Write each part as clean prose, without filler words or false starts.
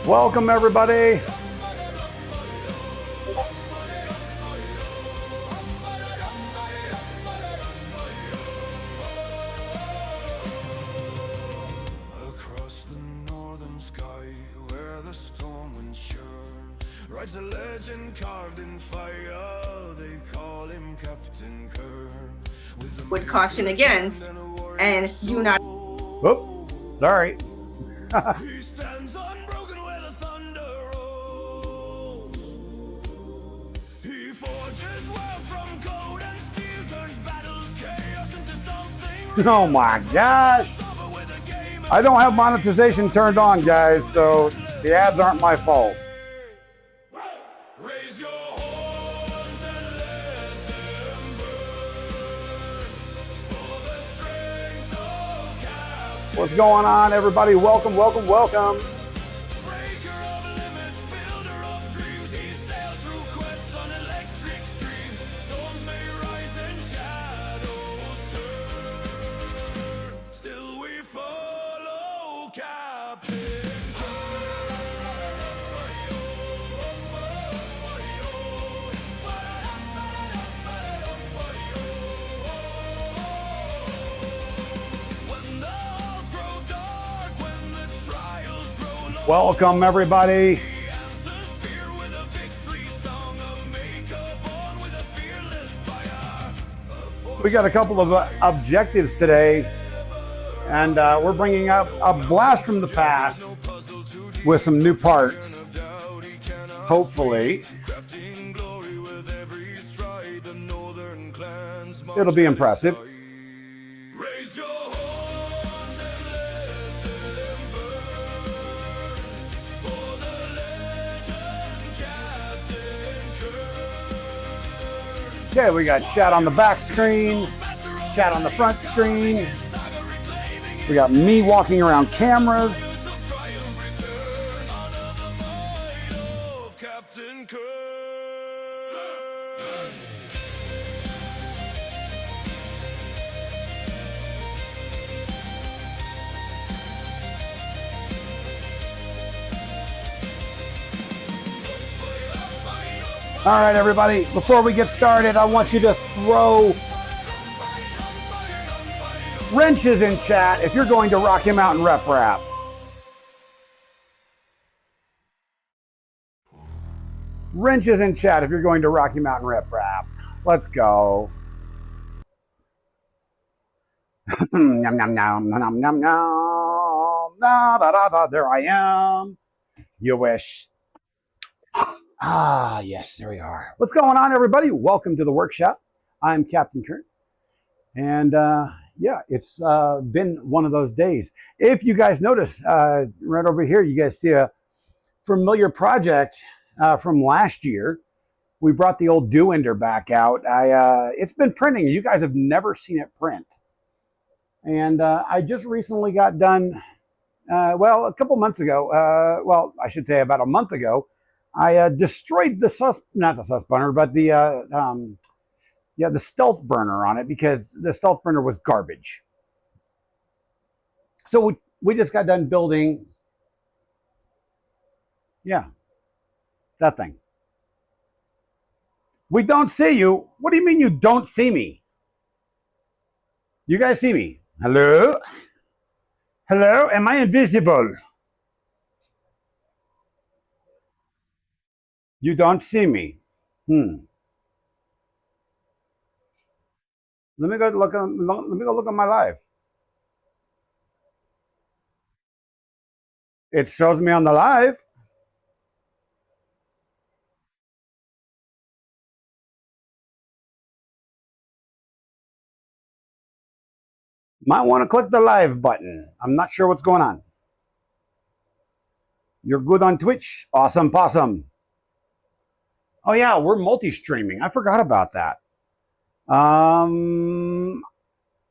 Welcome, everybody. Across the northern sky, where the storm winds churn, rides a legend carved in fire. They call him Captain Kern. Would caution against and do not. Oops, sorry. He stands unbroken where the thunder rolls. He forges worlds from gold and steel, turns battles chaos into something. Oh my gosh. I don't have monetization turned on, guys, so the ads aren't my fault. Raise your horns and let them burn for the strength of Captain. What's going on, everybody? Welcome, welcome, welcome. Breaker of limits, builder of dreams. He sails through quests on electric streams. Storms may rise and shadows turn. Still we follow Captain When the halls grow dark, when the trials grow low, Welcome, everybody. he answers fear with a victory song, a maker born with a fearless fire. We got a couple of objectives today, and we're bringing up a blast from the past with some new parts, hopefully. Crafting glory with every stride, the northern clans march It'll be impressive. Raise your horns and let them burn for the legend Captain Kern. Okay, we got chat on the back screen, chat on the front screen. We got me walking around cameras. Of triumph return, honor the might of Captain Kern. All right, everybody, before we get started, I want you to throw wrenches in chat if you're going to Rocky Mountain Rep Rap. Wrenches in chat if you're going to Rocky Mountain Rep Rap. Let's go. Nom nom nom nom nom nom. Da, da, da, da, there I am. You wish. Ah, yes, there we are. What's going on, everybody? Welcome to the workshop. I'm Captain Kern. And yeah, it's been one of those days. If you guys notice, right over here, you guys see a familiar project from last year. We brought the old Do-Ender back out. It's been printing. You guys have never seen it print. And I just recently got done, well, a couple months ago, well, I should say about a month ago, I destroyed the not the sus burner, but the yeah, the stealth burner on it because the stealth burner was garbage. So we just got done building, yeah, that thing. We don't see you. What do you mean you don't see me? You guys see me? Hello? Hello? Am I invisible? You don't see me. Let me go look. Let me go look at my live. It shows me on the live. Might want to click the live button. I'm not sure what's going on. You're good on Twitch. Awesome possum. Oh yeah, we're multi-streaming. I forgot about that.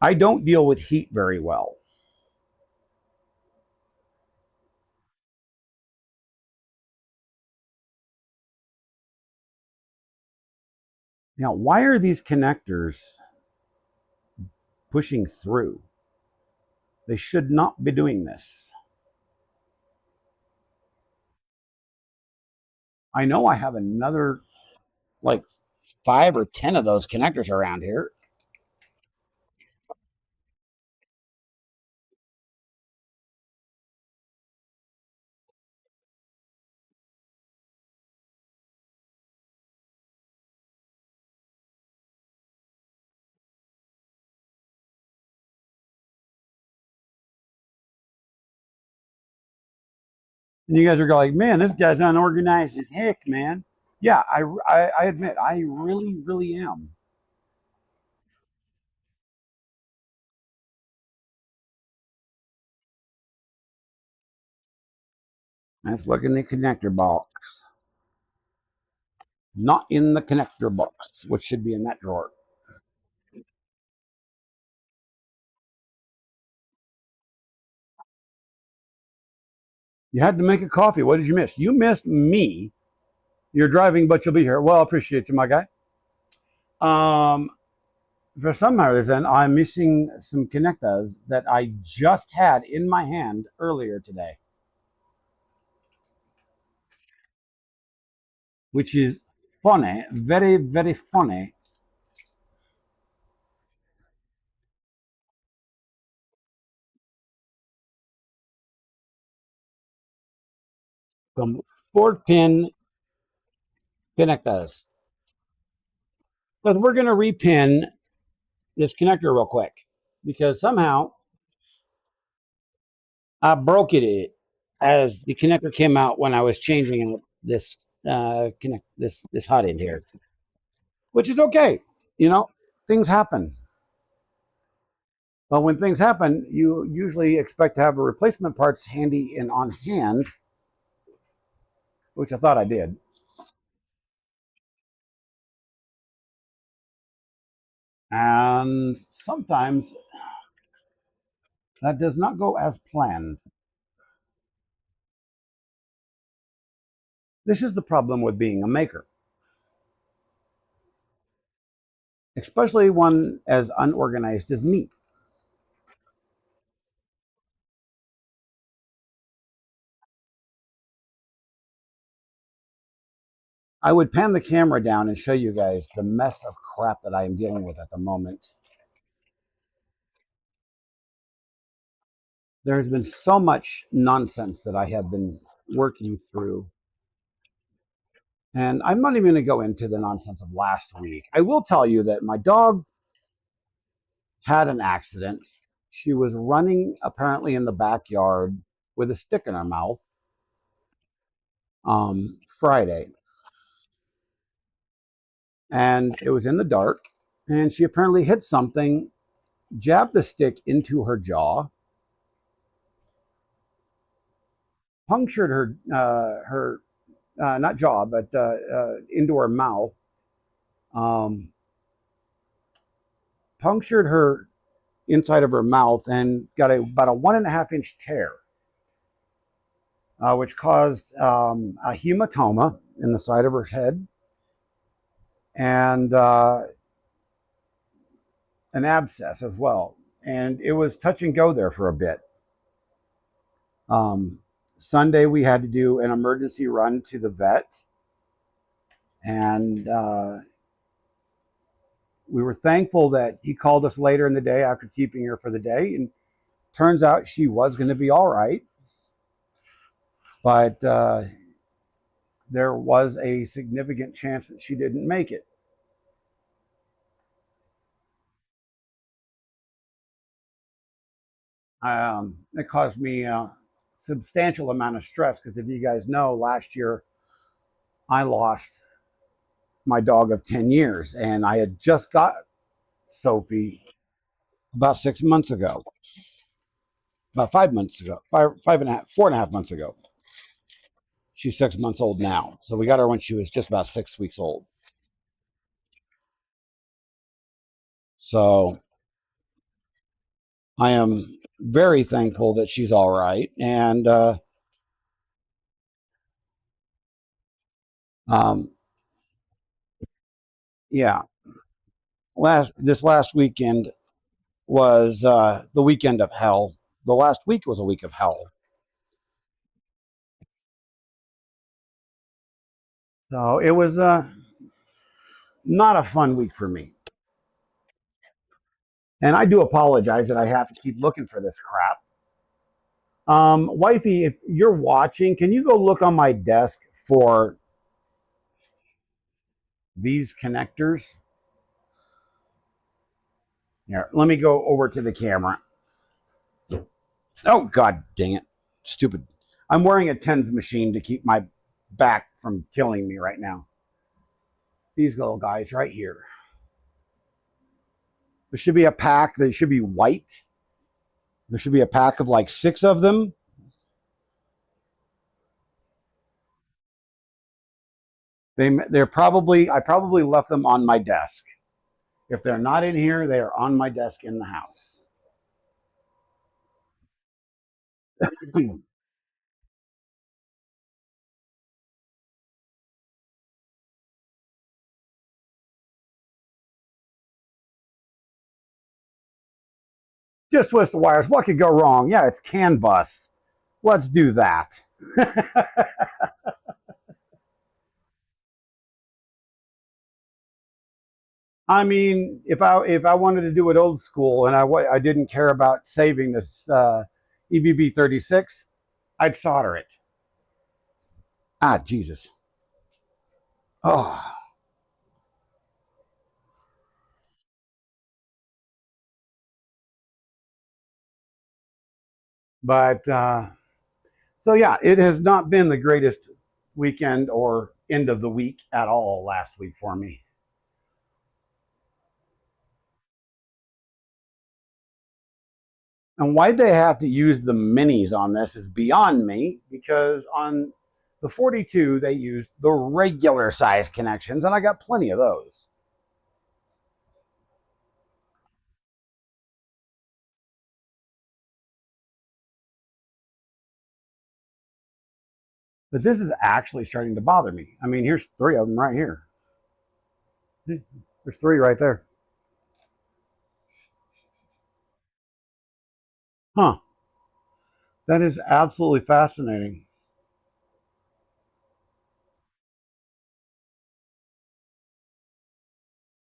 I don't deal with heat very well. Now, why are these connectors pushing through? They should not be doing this. I know I have another like 5 or 10 of those connectors around here. And you guys are going like, man, this guy's unorganized as heck, man. Yeah, I admit, I really, really am. Let's look in the connector box. Not in the connector box, which should be in that drawer. You had to make a coffee. What did you miss? You missed me. You're driving, but you'll be here. Well, I appreciate you, my guy. Um, for some reason, I'm missing some connectors that I just had in my hand earlier today, which is funny, very, very funny. Some 4-pin connectors. But we're going to repin this connector real quick because somehow I broke it as the connector came out when I was changing this this hot end here, which is okay. You know, things happen. But when things happen, you usually expect to have a replacement parts handy and on hand, which I thought I did. And sometimes that does not go as planned. This is the problem with being a maker, especially one as unorganized as me. I would pan the camera down and show you guys the mess of crap that I am dealing with at the moment. There has been so much nonsense that I have been working through. And I'm not even going to go into the nonsense of last week. I will tell you that my dog had an accident. She was running apparently in the backyard with a stick in her mouth Friday. And it was in the dark. And she apparently hit something, jabbed the stick into her jaw, punctured her not jaw, but into her mouth, um, punctured her inside of her mouth, and got about a 1.5 inch tear, which caused a hematoma in the side of her head and an abscess as well. And it was touch and go there for a bit. Sunday, we had to do an emergency run to the vet, and we were thankful that he called us later in the day after keeping her for the day. And turns out she was going to be all right, but there was a significant chance that she didn't make it. It caused me a substantial amount of stress because if you guys know, last year I lost my dog of 10 years, and I had just got Sophie about 6 months ago, about 5 months ago, 5.5, 4.5 months ago. She's 6 months old now. So we got her when she was just about 6 weeks old. So I am very thankful that she's all right. And um, yeah, this last weekend was the weekend of hell. The last week was a week of hell. So it was not a fun week for me. And I do apologize that I have to keep looking for this crap. Wifey, if you're watching, can you go look on my desk for these connectors? Here, let me go over to the camera. Oh, God dang it. Stupid. I'm wearing a TENS machine to keep my back from killing me right now. These little guys right here. There should be a pack that should be white. There should be a pack of like 6 of them. They're probably, I probably left them on my desk. If they're not in here, they are on my desk in the house. Just twist the wires. What could go wrong? Yeah, it's CAN bus. Let's do that. I mean, if I wanted to do it old school and I didn't care about saving this EBB 36, I'd solder it. Ah, Jesus. Oh, but so yeah, it has not been the greatest weekend or end of the week at all last week for me. And why they have to use the minis on this is beyond me, because on the 42 they used the regular size connections and I got plenty of those. But this is actually starting to bother me. I mean, here's 3 of them right here. There's 3 right there. Huh. That is absolutely fascinating.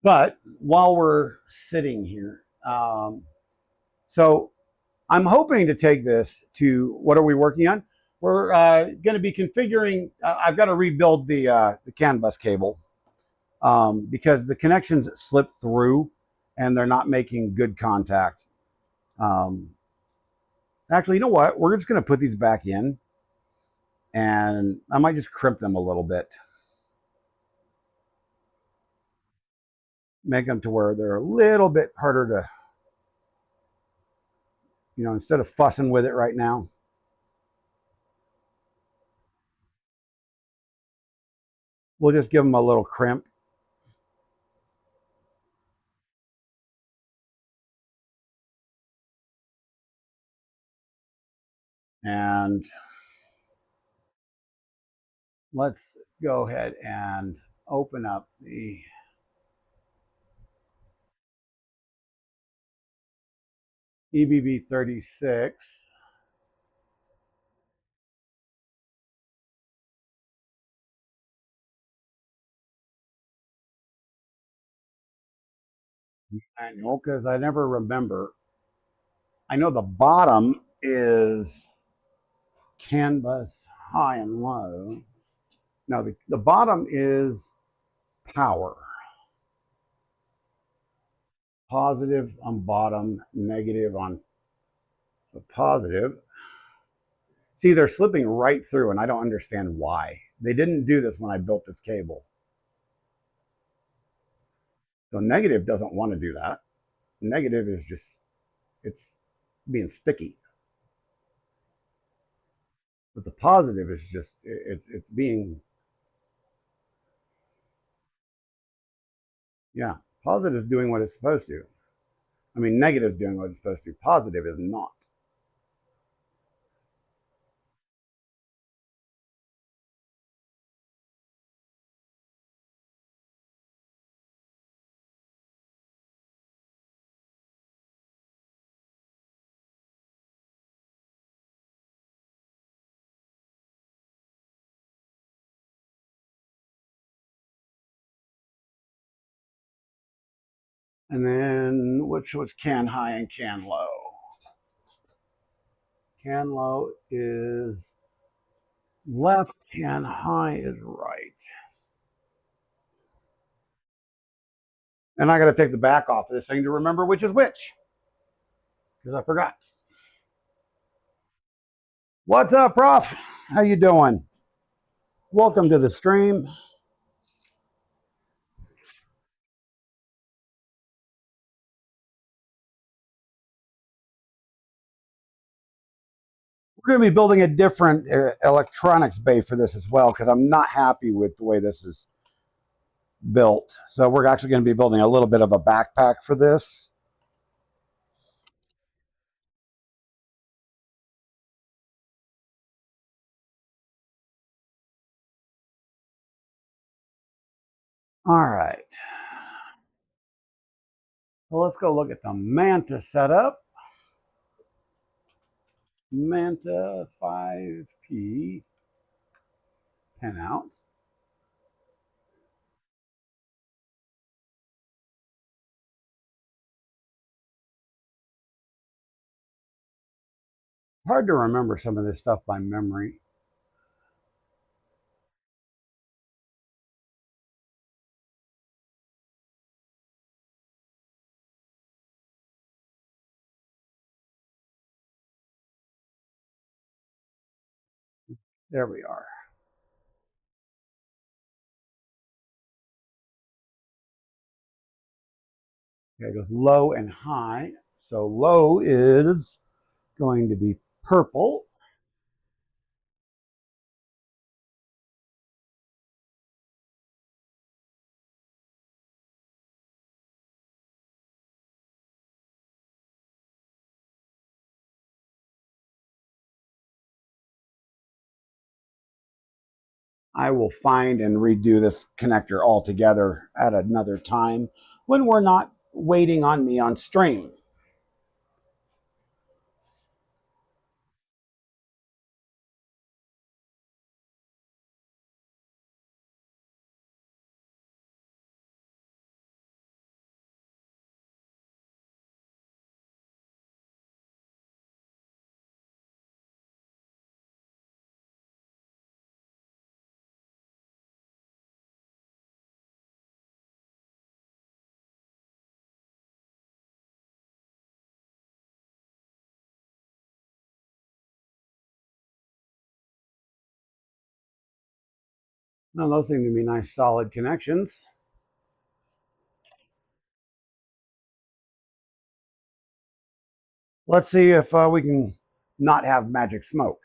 But while we're sitting here, so I'm hoping to take this to, what are we working on? We're going to be configuring. I've got to rebuild the CAN bus cable because the connections slip through and they're not making good contact. Actually, you know what? We're just going to put these back in, and I might just crimp them a little bit, make them to where they're a little bit harder to, instead of fussing with it right now. We'll just give them a little crimp. And let's go ahead and open up the EBB 36. Manual, because I never remember. I know the bottom is CAN bus high and low. No, the bottom is power. Positive on bottom, negative on the positive. See, they're slipping right through, and I don't understand why. They didn't do this when I built this cable. So negative doesn't want to do that. Negative is just, it's being sticky. But the positive is just, it's being, yeah, positive is doing what it's supposed to. I mean, negative is doing what it's supposed to. Positive is not. And then which was can high and can low? Can low is left, can high is right. And I got to take the back off of this thing to remember which is which because I forgot. What's up, Prof? How you doing? Welcome to the stream. We're going to be building a different electronics bay for this as well because I'm not happy with the way this is built. So we're actually going to be building a little bit of a backpack for this. All right. Well, let's go look at the Manta setup. Manta 5P pen out. Hard to remember some of this stuff by memory. There we are. Okay, it goes low and high. So low is going to be purple. I will find and redo this connector altogether at another time when we're not waiting on me on stream. Now, those seem to be nice solid connections. Let's see if we can not have magic smoke.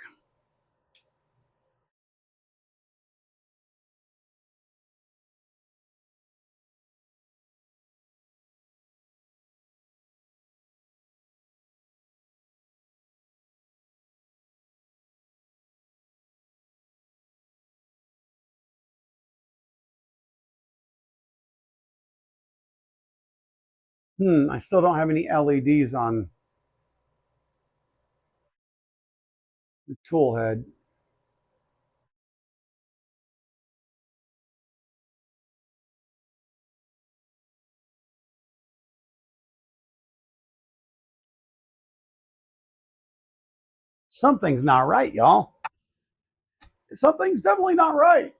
I still don't have any LEDs on the tool head. Something's not right, y'all. Something's definitely not right.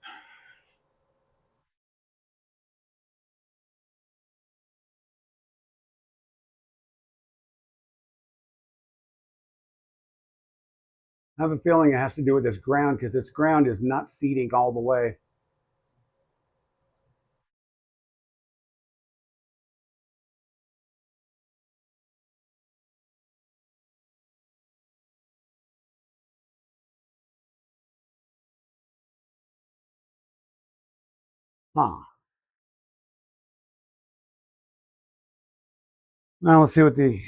I have a feeling it has to do with this ground because this ground is not seating all the way. Huh. Now let's see what the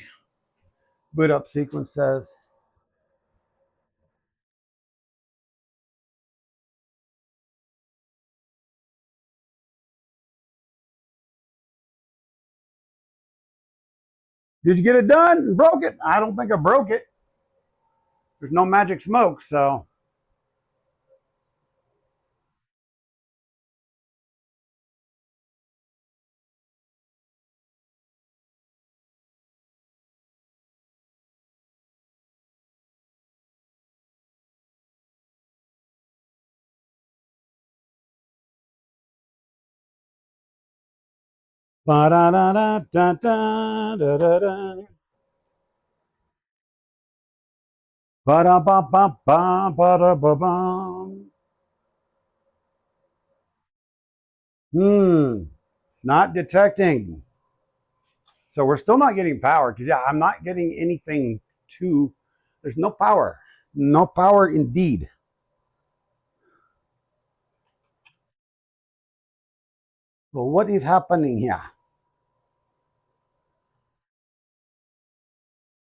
boot up sequence says. Did you get it done and broke it? I don't think I broke it. There's no magic smoke, so. Ba da da da da da da da da. Ba da ba ba ba ba da ba ba. Not detecting. So we're still not getting power because yeah, I'm not getting anything to. There's no power. No power indeed. Well, what is happening here?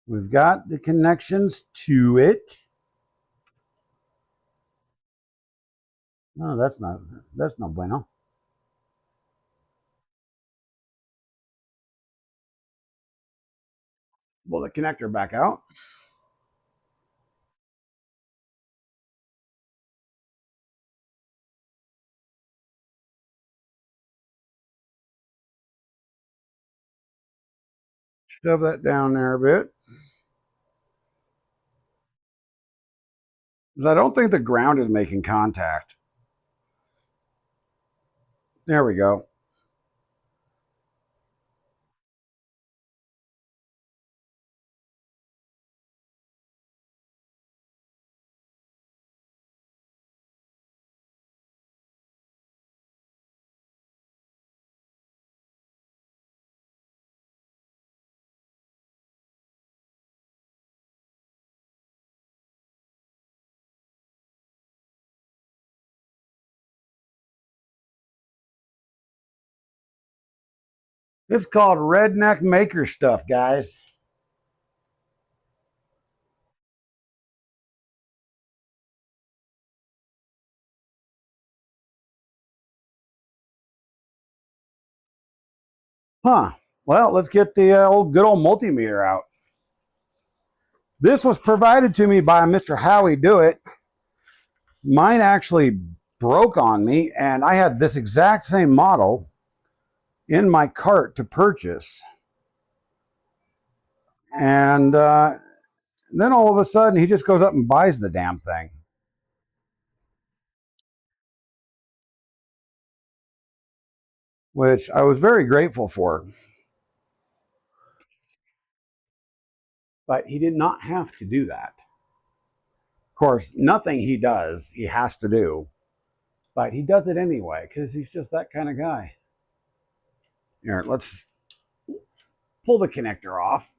We've got the connections to it. No, that's no bueno. Pull the connector back out. Shove that down there a bit. Because I don't think the ground is making contact. There we go. It's called redneck maker stuff, guys. Huh. Well, let's get the old good old multimeter out. This was provided to me by Mr. Howie Do It. Mine actually broke on me, and I had this exact same model in my cart to purchase. And then all of a sudden, he just goes up and buys the damn thing, which I was very grateful for. But he did not have to do that. Of course, nothing he does, he has to do. But he does it anyway because he's just that kind of guy. Here, let's pull the connector off.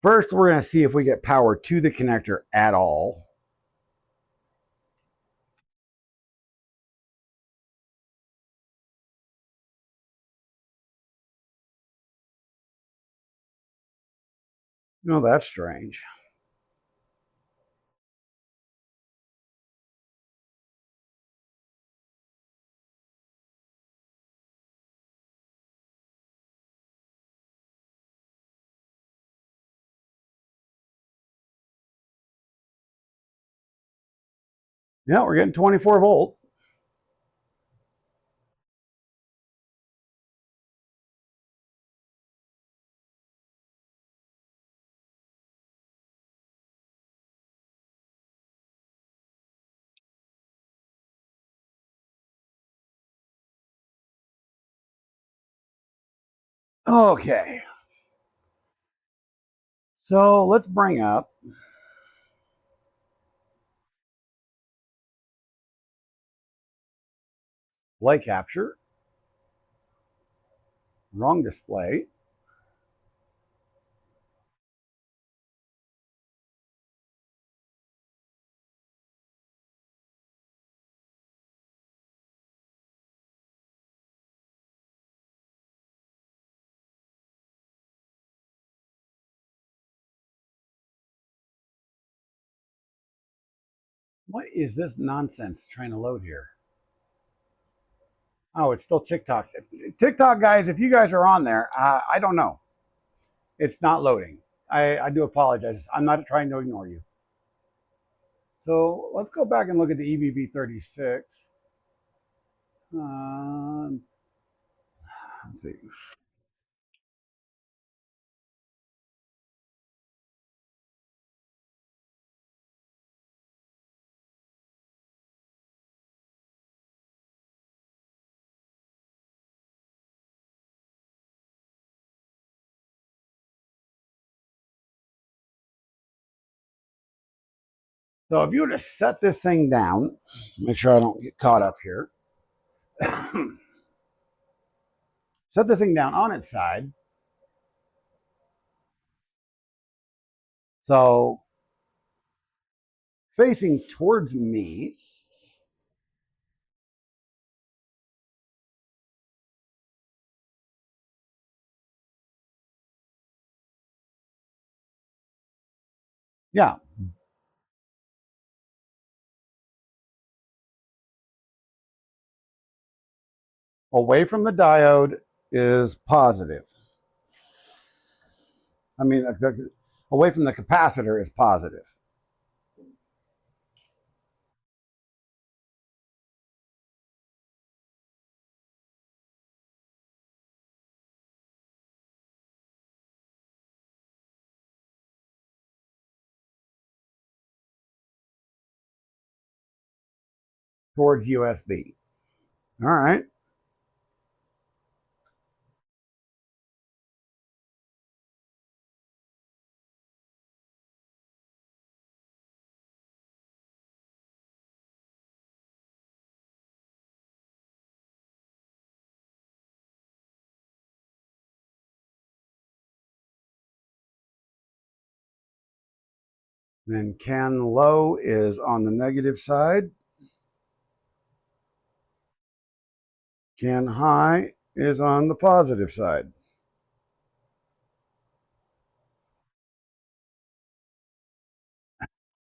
First, we're going to see if we get power to the connector at all. No, that's strange. Yeah, we're getting 24 volt. Okay. So let's bring up display capture. Wrong display. What is this nonsense trying to load here? Oh, it's still TikTok. TikTok, guys, if you guys are on there, I don't know. It's not loading. I do apologize. I'm not trying to ignore you. So let's go back and look at the EBB 36. Let's see. So if you were to set this thing down, make sure I don't get caught up here. Set this thing down on its side. So facing towards me. Yeah. Away from the diode is positive. I mean, away from the capacitor is positive. Towards USB. All right. Then CAN low is on the negative side. CAN high is on the positive side.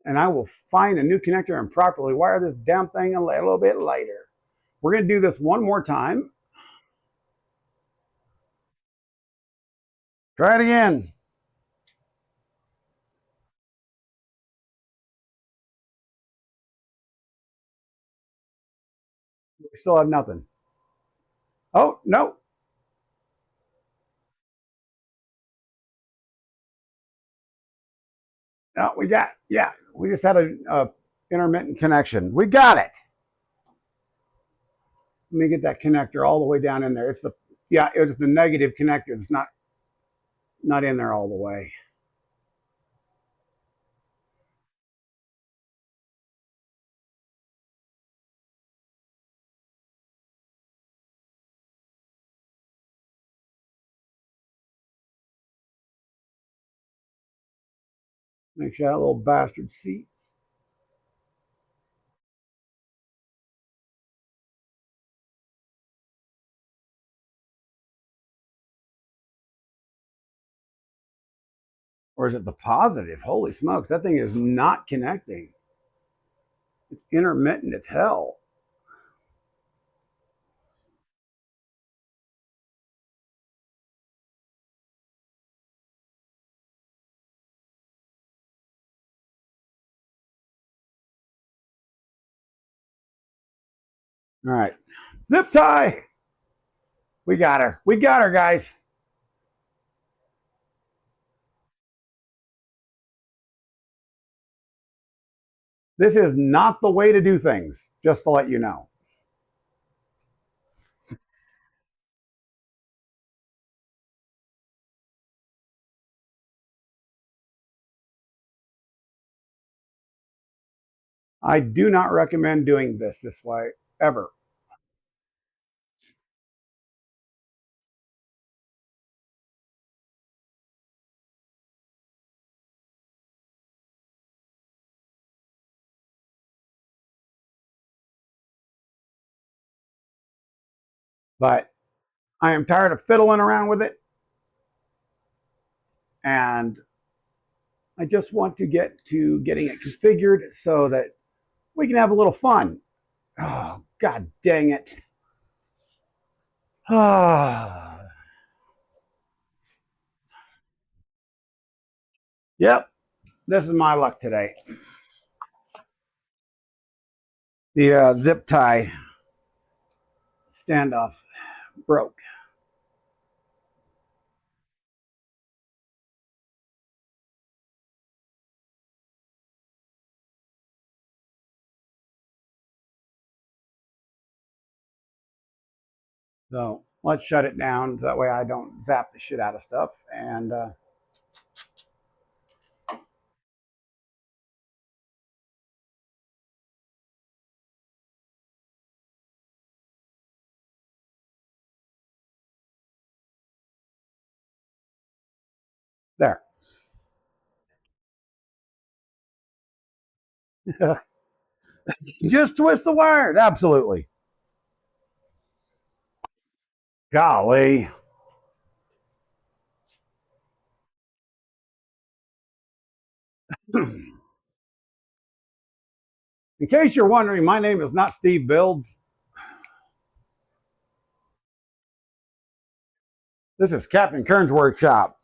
And I will find a new connector and properly wire this damn thing a little bit later. We're going to do this one more time. Try it again. We still have nothing. Oh, no. No, we got, yeah, we just had a intermittent connection. We got it. Let me get that connector all the way down in there. It's the, yeah, it's the negative connector. It's not in there all the way. Make sure that little bastard seats. Or is it the positive? Holy smokes, that thing is not connecting. It's intermittent as hell. All right, zip tie. We got her. We got her, guys. This is not the way to do things, just to let you know. I do not recommend doing this way ever. But I am tired of fiddling around with it. And I just want to get to getting it configured so that we can have a little fun. Oh, God dang it. Yep, this is my luck today. The zip tie standoff broke. So let's shut it down. So that way I don't zap the shit out of stuff. And there. Just twist the wires. Absolutely. Golly. In case you're wondering, my name is not Steve Builds. This is Captain Kern's workshop,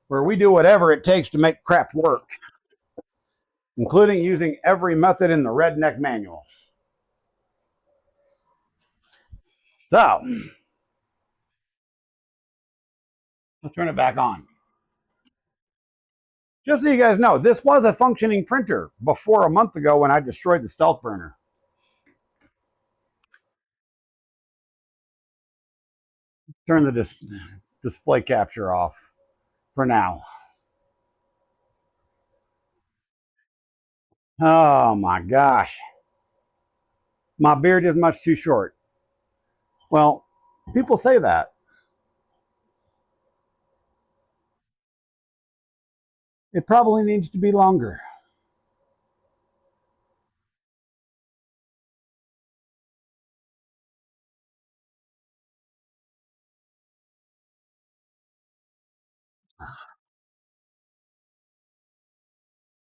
where we do whatever it takes to make crap work, including using every method in the Redneck Manual. So, I'll turn it back on. Just so you guys know, this was a functioning printer before a month ago when I destroyed the stealth burner. Turn the display capture off for now. Oh my gosh. My beard is much too short. Well, people say that. It probably needs to be longer.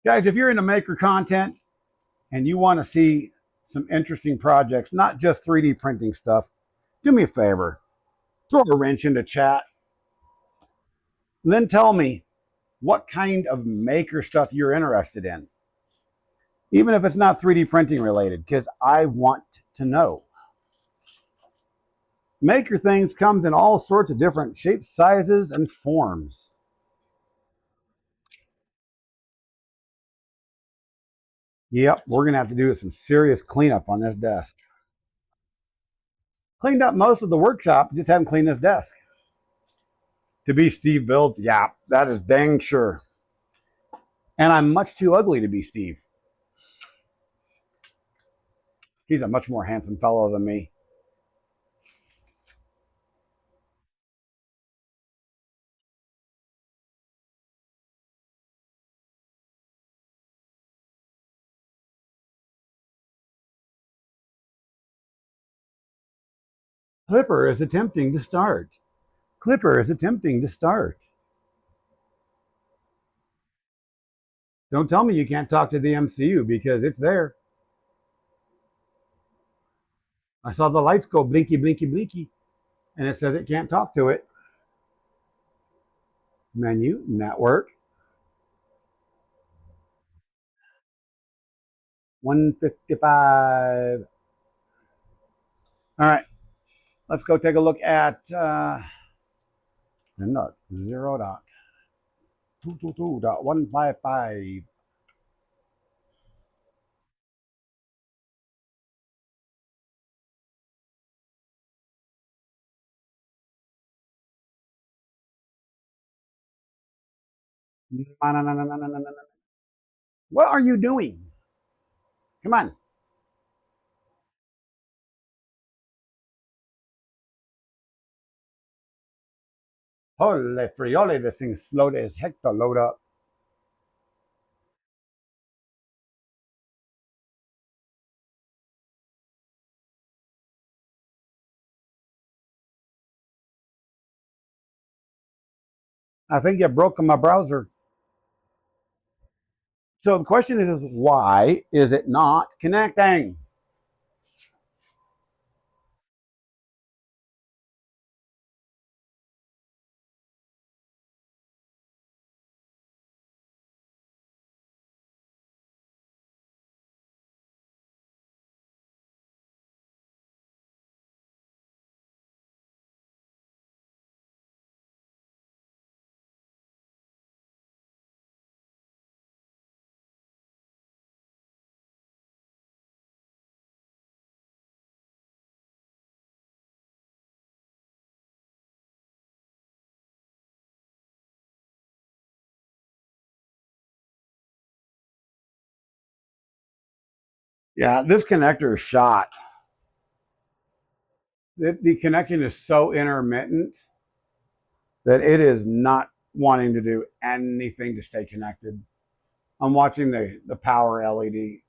Guys, if you're into maker content and you want to see some interesting projects, not just 3D printing stuff, do me a favor. Throw a wrench into chat. Then tell me what kind of maker stuff you're interested in, even if it's not 3D printing related, because I want to know. Maker things comes in all sorts of different shapes, sizes, and forms. Yep, we're going to have to do some serious cleanup on this desk. Cleaned up most of the workshop, just haven't cleaned this desk. To be Steve Builds, yeah, that is dang sure. And I'm much too ugly to be Steve. He's a much more handsome fellow than me. Clipper is attempting to start. Clipper is attempting to start. Don't tell me you can't talk to the MCU because it's there. I saw the lights go blinky, blinky, blinky, and it says it can't talk to it. Menu, network, 155. All right, let's go take a look at no, 0.222.155. What are you doing? Come on. Holy frioli, this thing's slow as heck to load up. I think you broke my browser. So the question is why is it not connecting? Yeah, this connector is shot. The connection is so intermittent that it is not wanting to do anything to stay connected. I'm watching the power LED.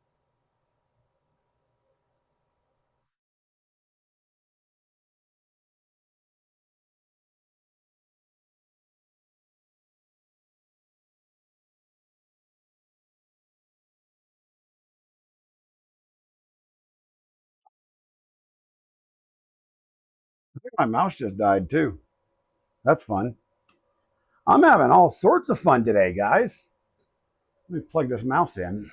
I think my mouse just died too. That's fun. I'm having all sorts of fun today, guys. Let me plug this mouse in.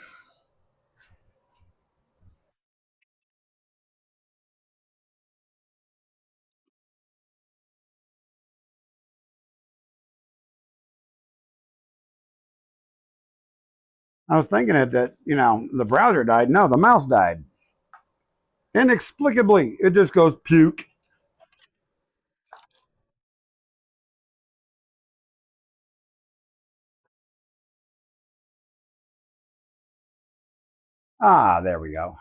I was thinking it that, the browser died. No, the mouse died. Inexplicably, it just goes puke. Ah, there we go.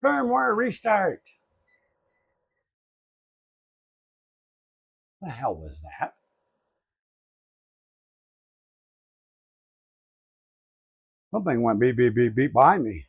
Firmware restart. The hell was that? Something went beep, beep, beep, beep behind me.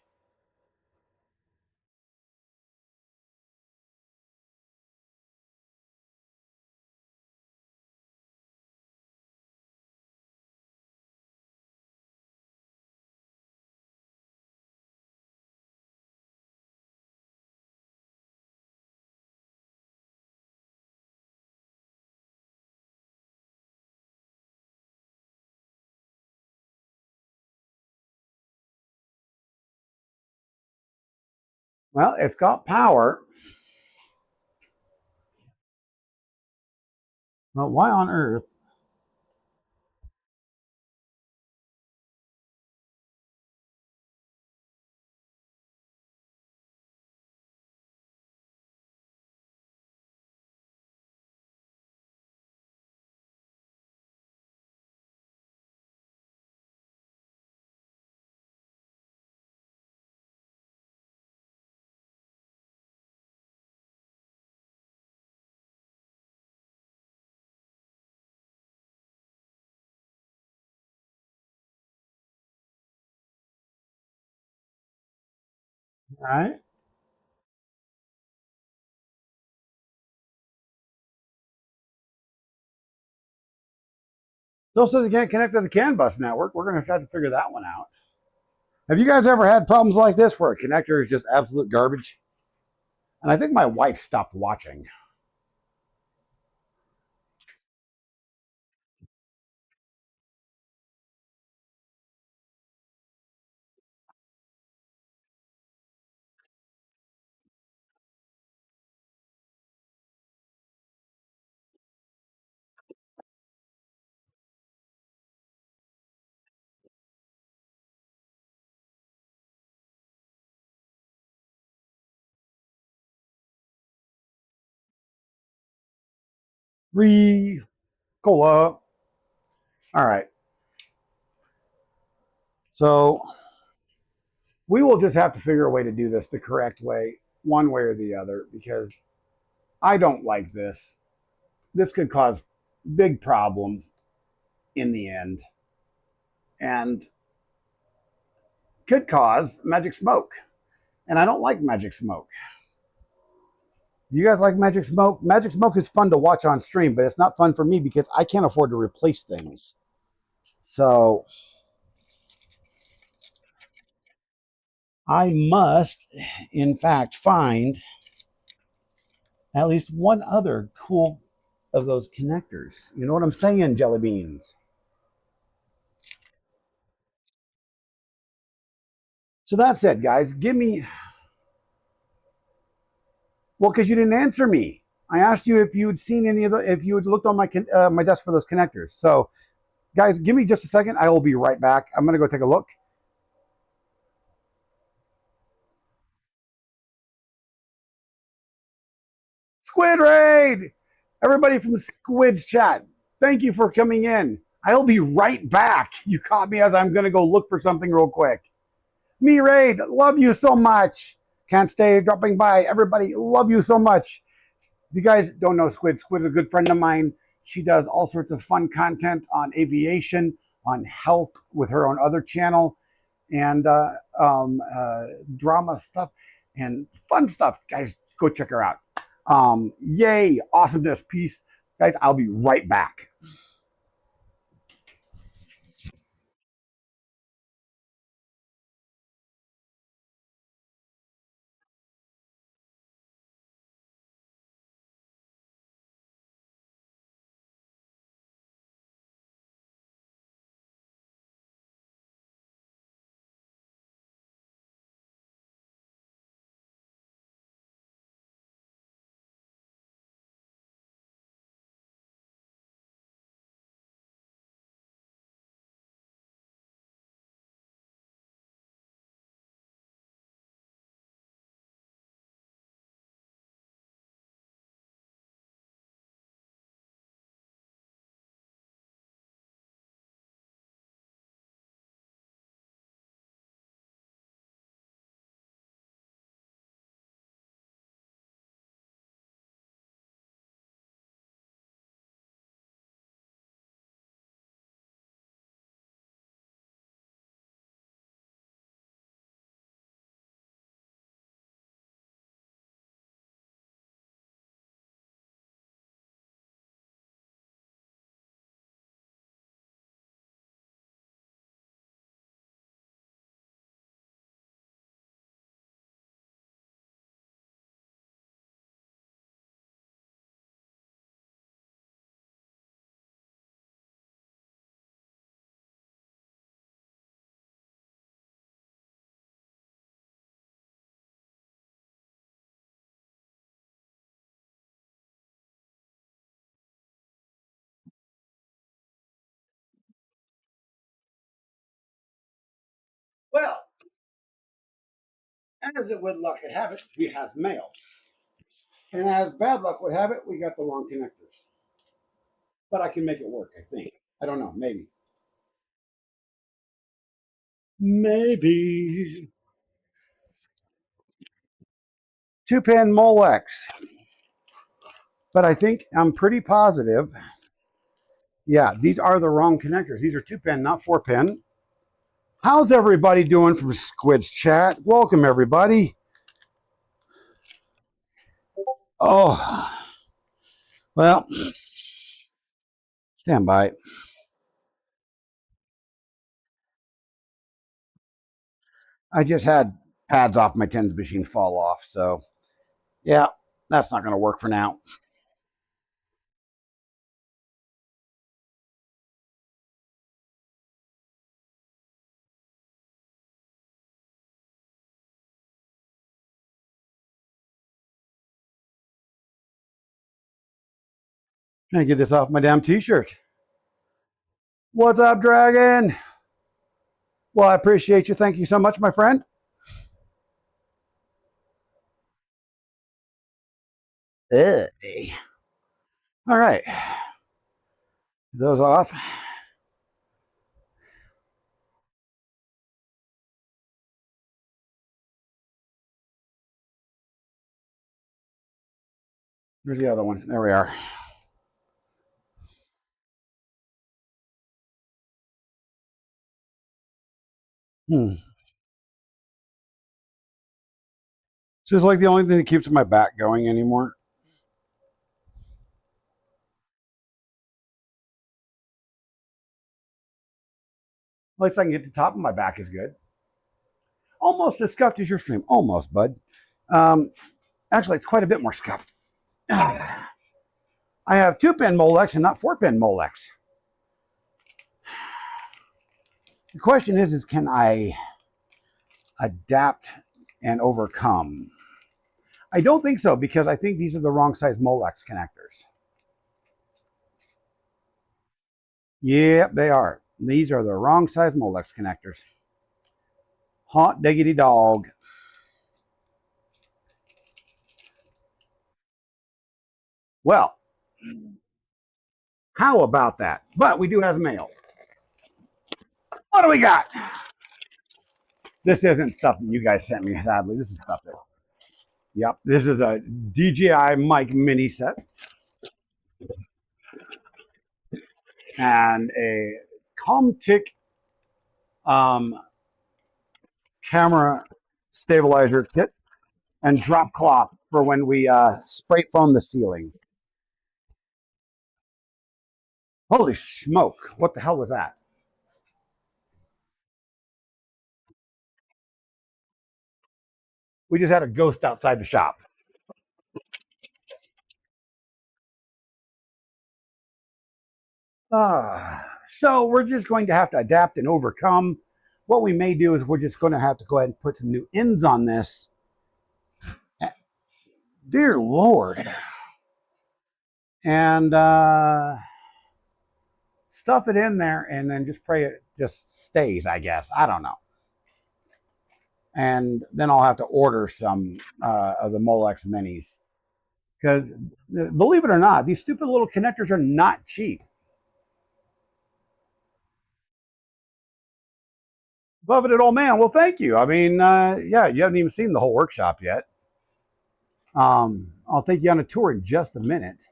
Well, it's got power. But why on earth? All right. Still says you can't connect to the CAN bus network. We're going to have to figure that one out. Have you guys ever had problems like this where a connector is just absolute garbage? And I think my wife stopped watching. Cola. All right. So we will just have to figure a way to do this the correct way, one way or the other, because I don't like this. This could cause big problems in the end and could cause magic smoke. And I don't like magic smoke. You guys like Magic Smoke? Magic Smoke is fun to watch on stream, but it's not fun for me because I can't afford to replace things. So I must, in fact, find at least one other cool of those connectors. You know what I'm saying, Jelly Beans? So that's it, guys. Give me, well, because you didn't answer me. I asked you if you had seen any of the, if you had looked on my desk for those connectors. So, guys, give me just a second. I will be right back. I'm gonna go take a look. Squid Raid! Everybody from Squid's chat, thank you for coming in. I'll be right back. You caught me as I'm gonna go look for something real quick. Me Raid, love you so much. Can't stay dropping by. Everybody, love you so much. If you guys don't know Squid, Squid is a good friend of mine. She does all sorts of fun content on aviation, on health with her own other channel, and drama stuff and fun stuff. Guys, go check her out. Yay, awesomeness, peace. Guys, I'll be right back. Well, as it would luck would have it, we have mail. And as bad luck would have it, we got the wrong connectors. But I can make it work, I think. I don't know, maybe. Maybe. 2-pin Molex. But I think I'm pretty positive. Yeah, these are the wrong connectors. These are 2-pin, not 4-pin. How's everybody doing from Squid's chat? Welcome, everybody. Oh, well, stand by. I just had pads off my tens machine fall off. So, yeah, that's not going to work for now. Trying to get this off my damn t-shirt. What's up, Dragon? Well, I appreciate you. Thank you so much, my friend. Ugh. All right. Those off. Where's the other one? There we are. Hmm. This is like the only thing that keeps my back going anymore. At least I can get the top of my back is good. Almost as scuffed as your stream. Almost, bud. Actually, it's quite a bit more scuffed. I have 2-pin Molex and not 4-pin Molex. The question is can I adapt and overcome? I don't think so, because I think these are the wrong size Molex connectors. Yep, they are. These are the wrong size Molex connectors. Hot diggity dog. Well, how about that? But we do have mail. What do we got? This isn't stuff that you guys sent me, sadly. This is stuff that. Yep, this is a DJI mic mini set and a Comtic camera stabilizer kit and drop cloth for when we spray foam the ceiling. Holy smoke! What the hell was that? We just had a ghost outside the shop. So we're just going to have to adapt and overcome. What we may do is we're just going to have to go ahead and put some new ends on this. Dear Lord. And stuff it in there and then just pray it just stays, I guess. I don't know. And then I'll have to order some of the Molex minis. Because believe it or not, these stupid little connectors are not cheap. Buffeted old man. Well, thank you. I mean, yeah, you haven't even seen the whole workshop yet. I'll take you on a tour in just a minute.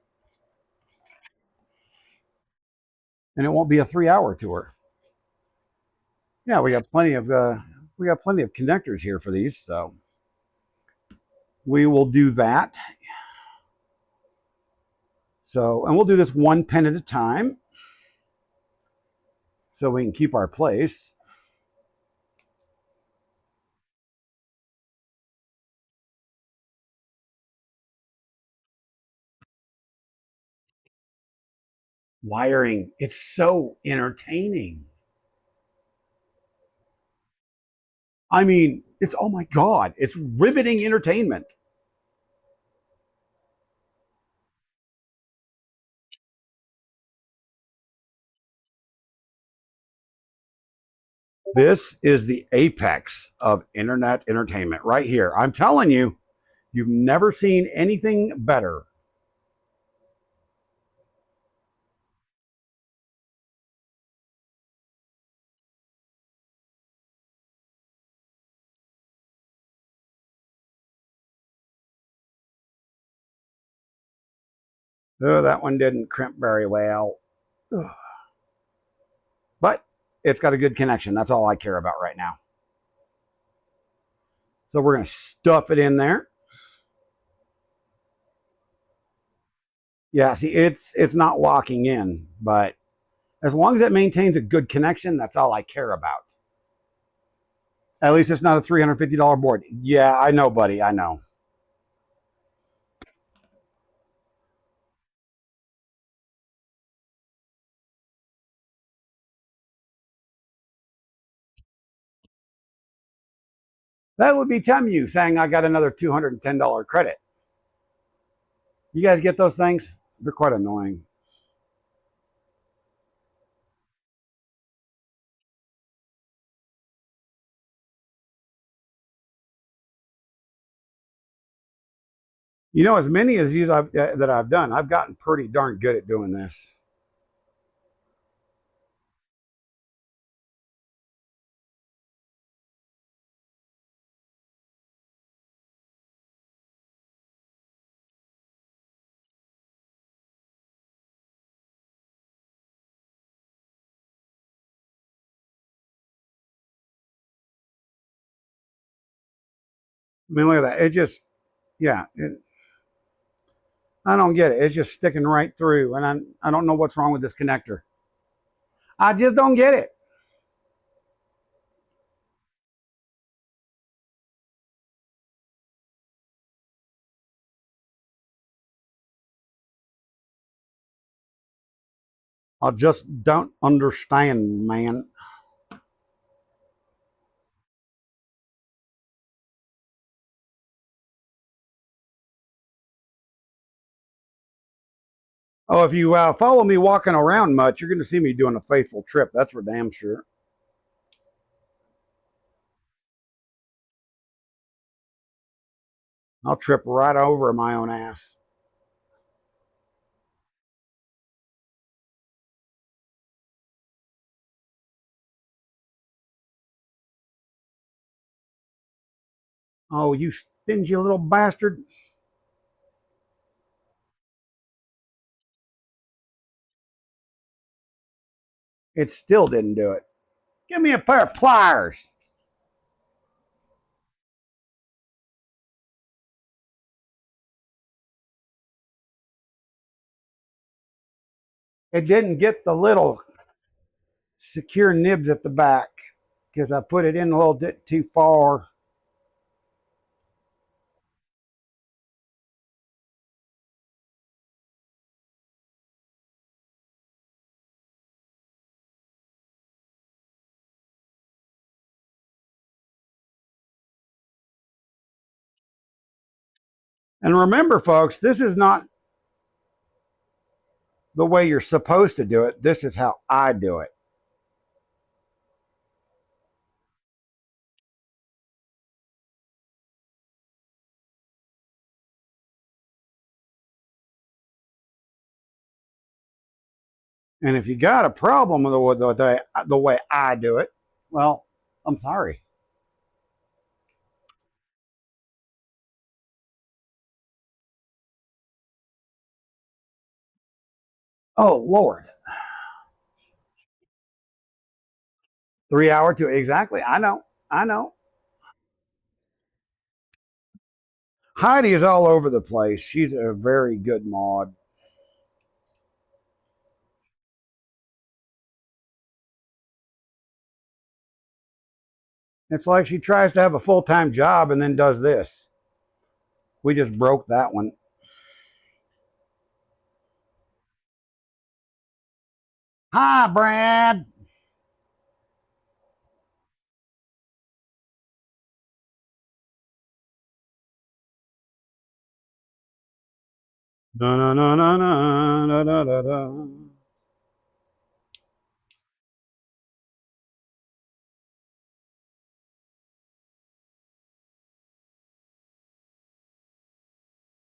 And it won't be a 3-hour tour. Yeah, we got plenty of connectors here for these, so we will do that. So, and we'll do this one pen at a time so we can keep our place. Wiring, it's so entertaining. I mean, it's, oh my God, it's riveting entertainment. This is the apex of internet entertainment right here. I'm telling you, you've never seen anything better. Oh, that one didn't crimp very well. Ugh. But it's got a good connection. That's all I care about right now. So we're going to stuff it in there. Yeah, see, it's not locking in, but as long as it maintains a good connection, that's all I care about. At least it's not a $350 board. Yeah, I know, buddy. I know. That would be Temu saying I got another $210 credit. You guys get those things? They're quite annoying. You know, as many as these that I've done, I've gotten pretty darn good at doing this. I mean, look at that. It just, yeah, I don't get it. It's just sticking right through, and I don't know what's wrong with this connector. I just don't get it. I just don't understand, man. Oh, if you follow me walking around much, you're going to see me doing a faithful trip. That's for damn sure. I'll trip right over my own ass. Oh, you stingy little bastard. It still didn't do it. Give me a pair of pliers. It didn't get the little secure nibs at the back because I put it in a little bit too far. And remember, folks, this is not the way you're supposed to do it. This is how I do it. And if you got a problem with the way I do it, well, I'm sorry. Oh, Lord. 3 hour too. Exactly. I know. I know. Heidi is all over the place. She's a very good mod. It's like she tries to have a full time job and then does this. We just broke that one. Hi, Brad. No, no, no, no, no, no, no, no, no.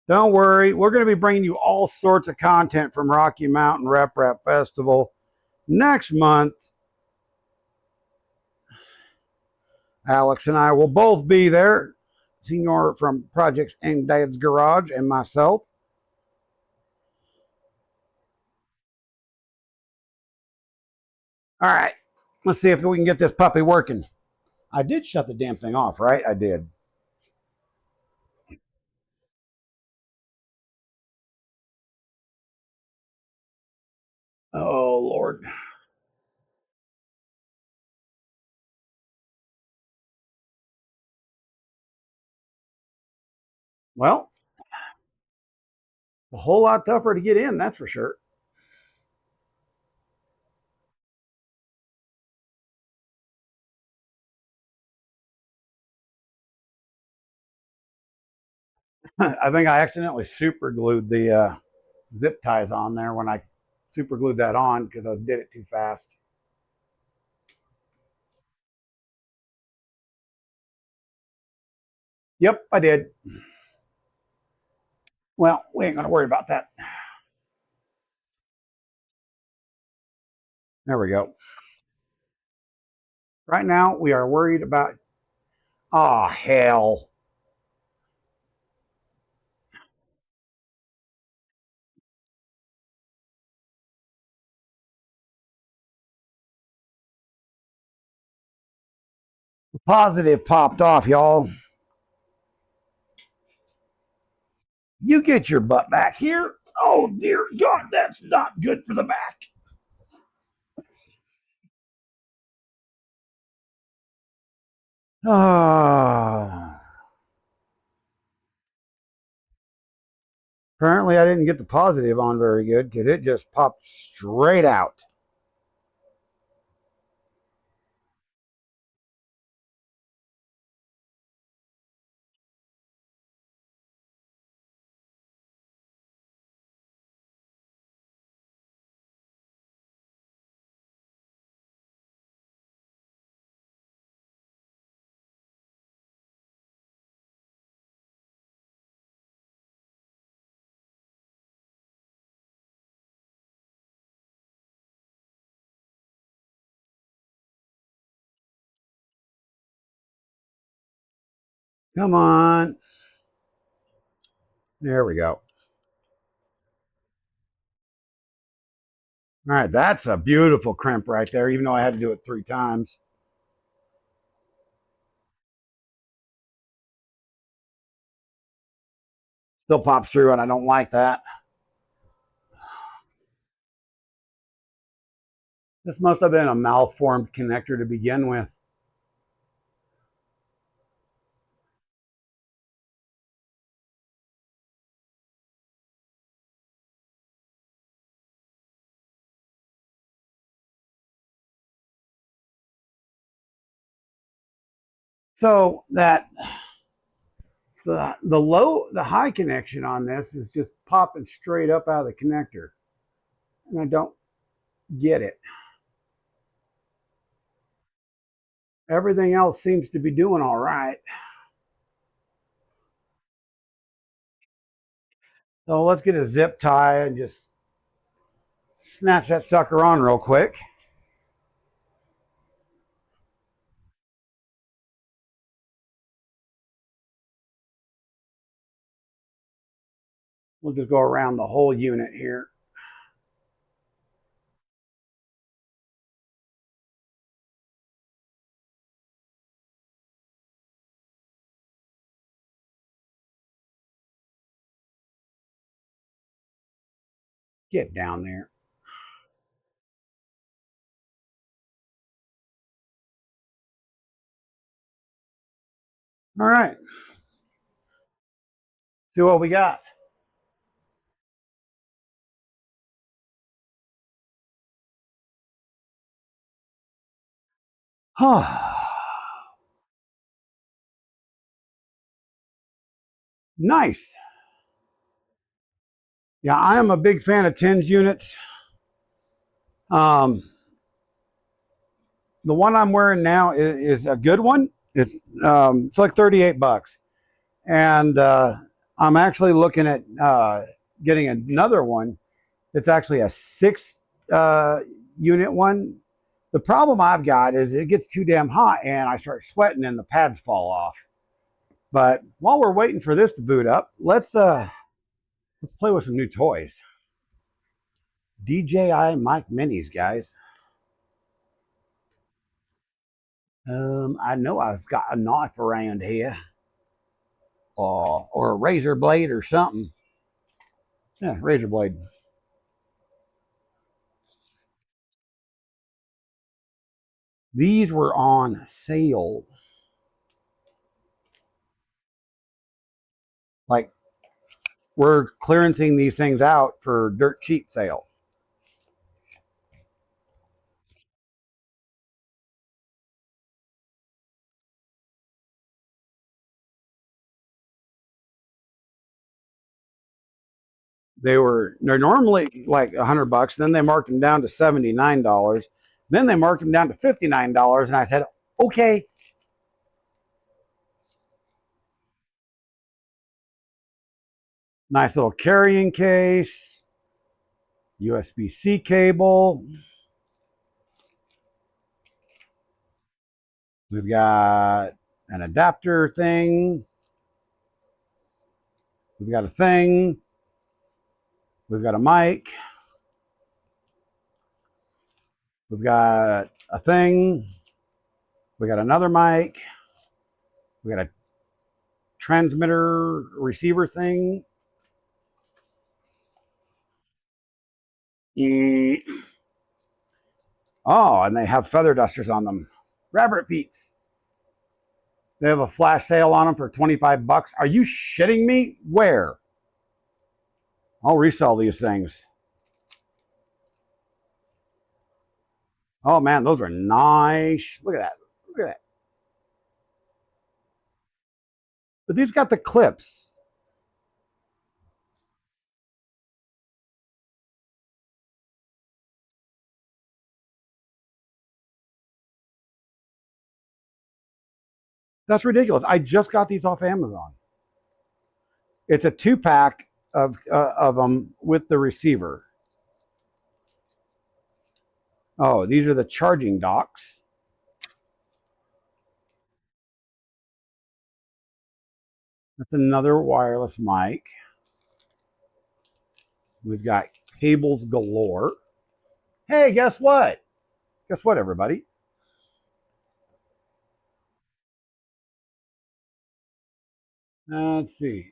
Don't worry. We're going to be bringing you all sorts of content from Rocky Mountain Rep Rap Festival next month. Alex and I will both be there. Senior from Projects and Dad's Garage and myself. All right. Let's see if we can get this puppy working. I did shut the damn thing off, right? I did. Oh, Lord. Well, a whole lot tougher to get in, that's for sure. I think I accidentally super glued the zip ties on there when I super glued that on because I did it too fast. Yep, I did. Well, we ain't going to worry about that. There we go. Right now, we are worried about, oh, hell. The positive popped off, y'all. You get your butt back here. Oh, dear God, that's not good for the back. Ah. Apparently, I didn't get the positive on very good because it just popped straight out. Come on. There we go. All right, that's a beautiful crimp right there, even though I had to do it 3 times. Still pops through, and I don't like that. This must have been a malformed connector to begin with. So that the high connection on this is just popping straight up out of the connector, and I don't get it. Everything else seems to be doing all right. So let's get a zip tie and just snatch that sucker on real quick. We'll just go around the whole unit here. Get down there. All right. See what we got. Nice. Yeah, I am a big fan of TENS units. Um, the one I'm wearing now is a good one. It's like $38, and I'm actually looking at getting another one. It's actually a 6 unit one. The problem I've got is it gets too damn hot, and I start sweating, and the pads fall off. But while we're waiting for this to boot up, let's play with some new toys. DJI Mic Minis, guys. I know I've got a knife around here, or a razor blade or something. Yeah, razor blade. These were on sale. Like, we're clearancing these things out for dirt cheap sale. They're normally like $100. Then they marked them down to $79. Then they marked them down to $59, and I said, okay. Nice little carrying case, USB-C cable. We've got an adapter thing. We've got a thing. We've got a mic. We've got a thing. We got another mic. We got a transmitter receiver thing. Eh. Oh, and they have feather dusters on them. Rabbit feet. They have a flash sale on them for 25 bucks. Are you shitting me? Where? I'll resell these things. Oh man, those are nice. Look at that. Look at that. But these got the clips. That's ridiculous. I just got these off Amazon. It's a 2-pack of them with the receiver. Oh, these are the charging docks. That's another wireless mic. We've got cables galore. Hey, guess what? Guess what, everybody? Let's see.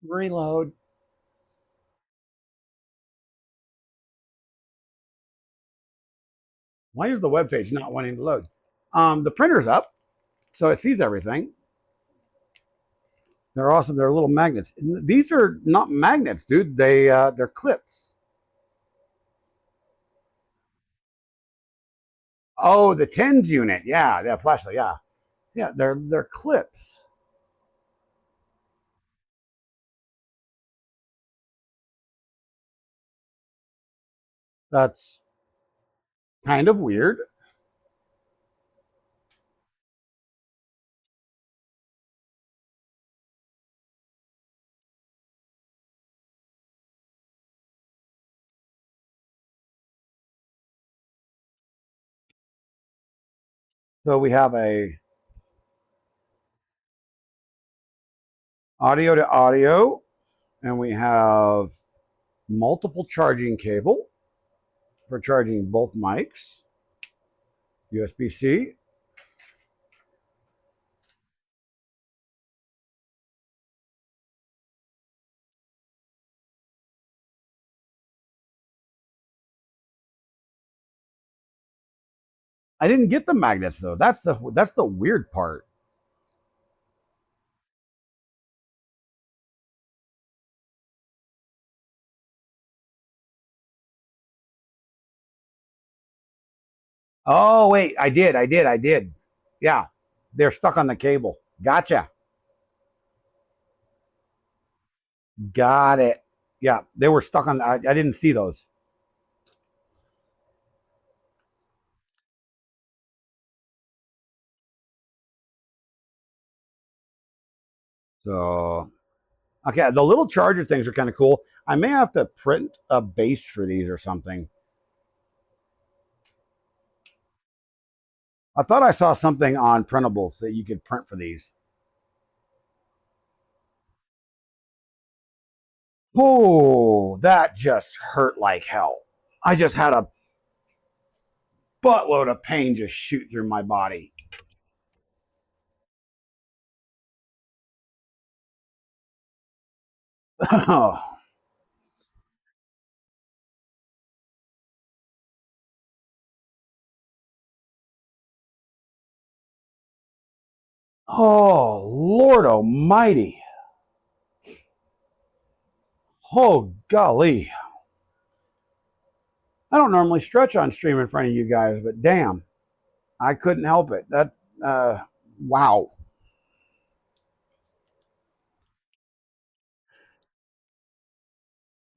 Reload. Why is the web page not wanting to load? The printer's up, so it sees everything. They're awesome. They're little magnets. These are not magnets, dude. They're clips. Oh, the TENS unit. Yeah, yeah, flashlight. Yeah, yeah. They're clips. That's kind of weird. So we have a audio to audio, and we have multiple charging cable for charging both mics. USB-C. I didn't get the magnets though. That's the weird part. Oh wait, I did. Yeah, they're stuck on the cable. Gotcha. Got it. Yeah, they were stuck on. I didn't see those. So okay, the little charger things are kind of cool. I may have to print a base for these or something. I thought I saw something on printables that you could print for these. Oh, that just hurt like hell. I just had a buttload of pain just shoot through my body. Oh, oh, Lord Almighty. Oh, golly. I don't normally stretch on stream in front of you guys, but damn, I couldn't help it. Wow.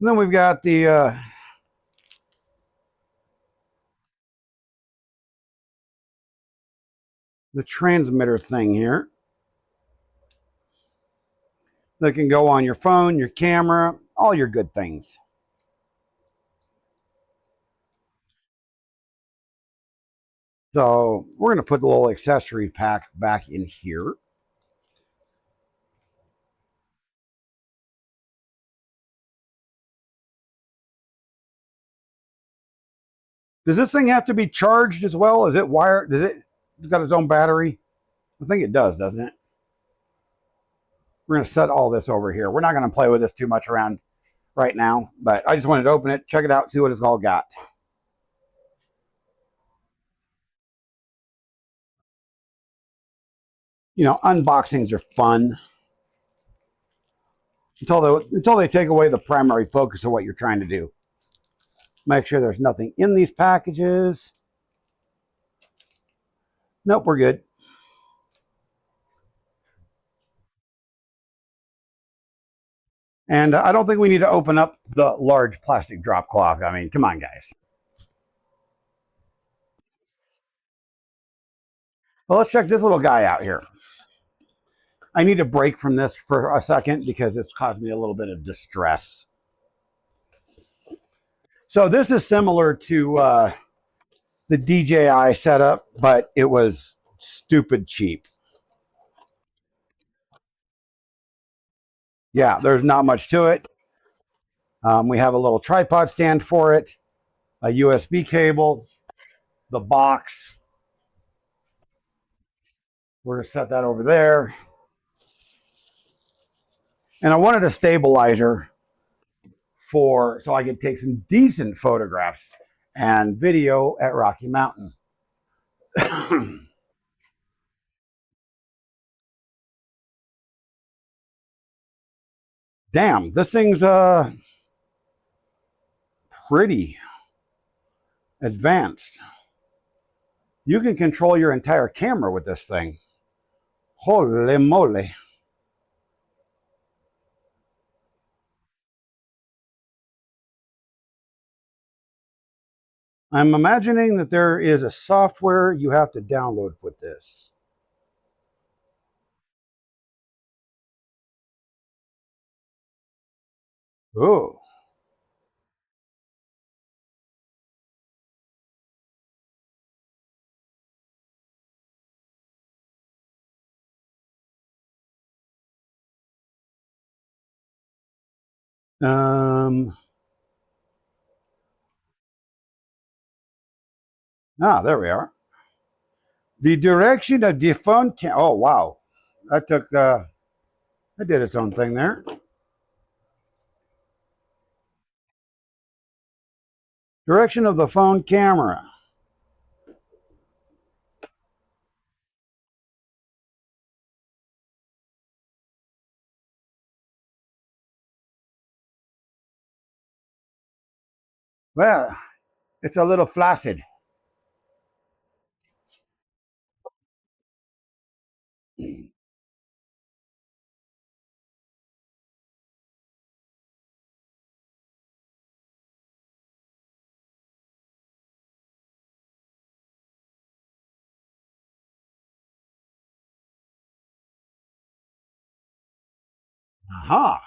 And then we've got the transmitter thing here that can go on your phone, your camera, all your good things. So we're going to put the little accessory pack back in here. Does this thing have to be charged as well? Is it wired? It's got its own battery? I think it does, doesn't it? We're going to set all this over here. We're not going to play with this too much around right now, but I just wanted to open it, check it out, see what it's all got. You know, unboxings are fun until they take away the primary focus of what you're trying to do. Make sure there's nothing in these packages. Nope, we're good. And I don't think we need to open up the large plastic drop cloth. I mean, come on, guys. Well, let's check this little guy out here. I need a break from this for a second because it's caused me a little bit of distress. So this is similar to the DJI setup, but it was stupid cheap. Yeah, there's not much to it. We have a little tripod stand for it, a USB cable, the box. We're going to set that over there. And I wanted a stabilizer so I could take some decent photographs and video at Rocky Mountain. Damn, this thing's pretty advanced. You can control your entire camera with this thing. Holy moly. I'm imagining that there is a software you have to download with this. Oh. There we are. The direction of the phone oh wow. That did its own thing there. Direction of the phone camera. Well, it's a little flaccid. Aha.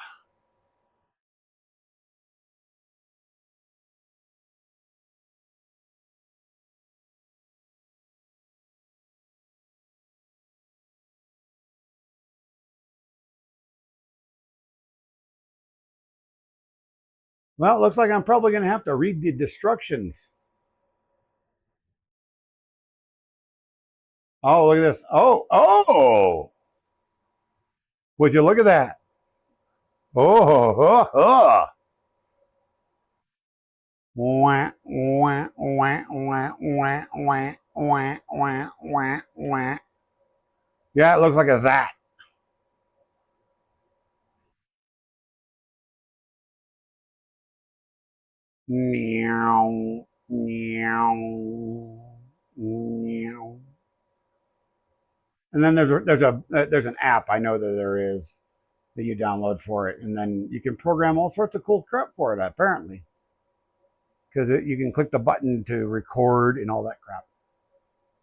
Well, it looks like I'm probably going to have to read the instructions. Oh, look at this. Oh. Would you look at that? Oh. Wah, wah, wah, wah, wah, wah, wah, wah, wah, wah. Yeah, it looks like a Zat. Meow, meow, meow. And then there's an app I know that there is that you download for it, and then you can program all sorts of cool crap for it apparently, because you can click the button to record and all that crap.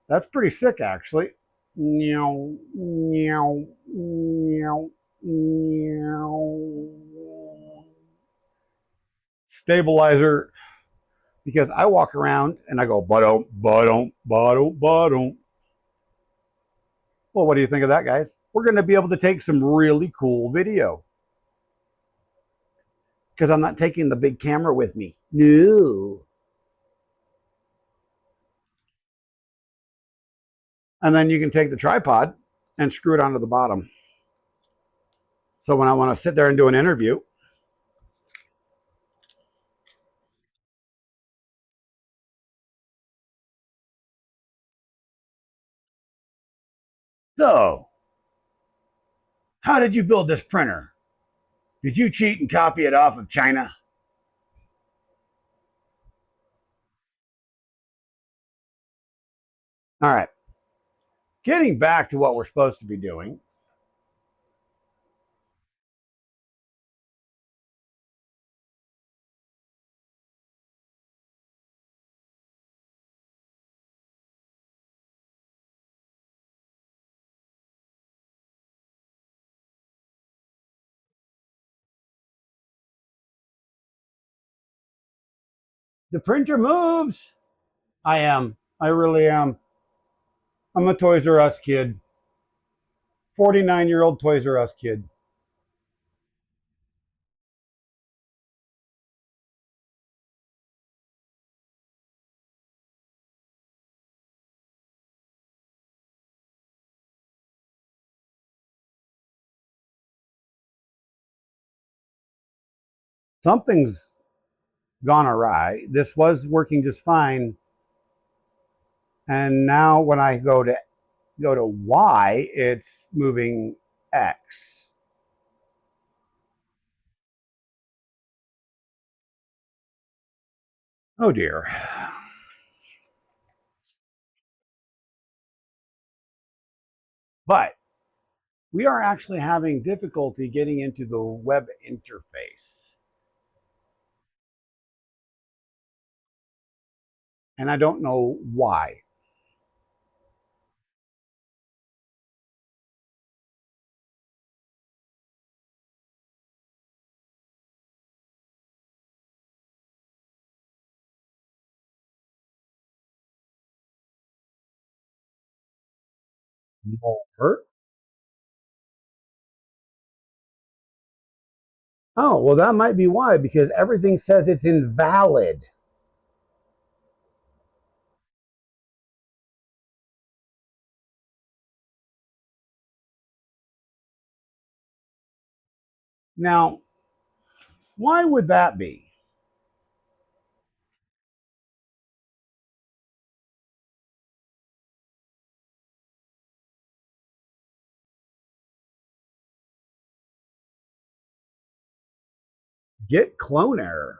That's pretty sick actually. Meow, meow, meow, meow. Stabilizer, because I walk around and I go ba-dum, ba-dum, ba-dum, ba-dum. Well, what do you think of that, guys? We're going to be able to take some really cool video. Because I'm not taking the big camera with me. No. And then you can take the tripod and screw it onto the bottom. So when I want to sit there and do an interview, So, how did you build this printer? Did you cheat and copy it off of China? All right. Getting back to what we're supposed to be doing. The printer moves. I am. I really am. I'm a Toys R Us kid. 49-year-old Toys R Us kid. Something's gone awry. This was working just fine. And now when I go to Y, it's moving X. Oh dear. But we are actually having difficulty getting into the web interface. And I don't know why. More. Oh, well, that might be why, because everything says it's invalid. Now, why would that be? Get clone error.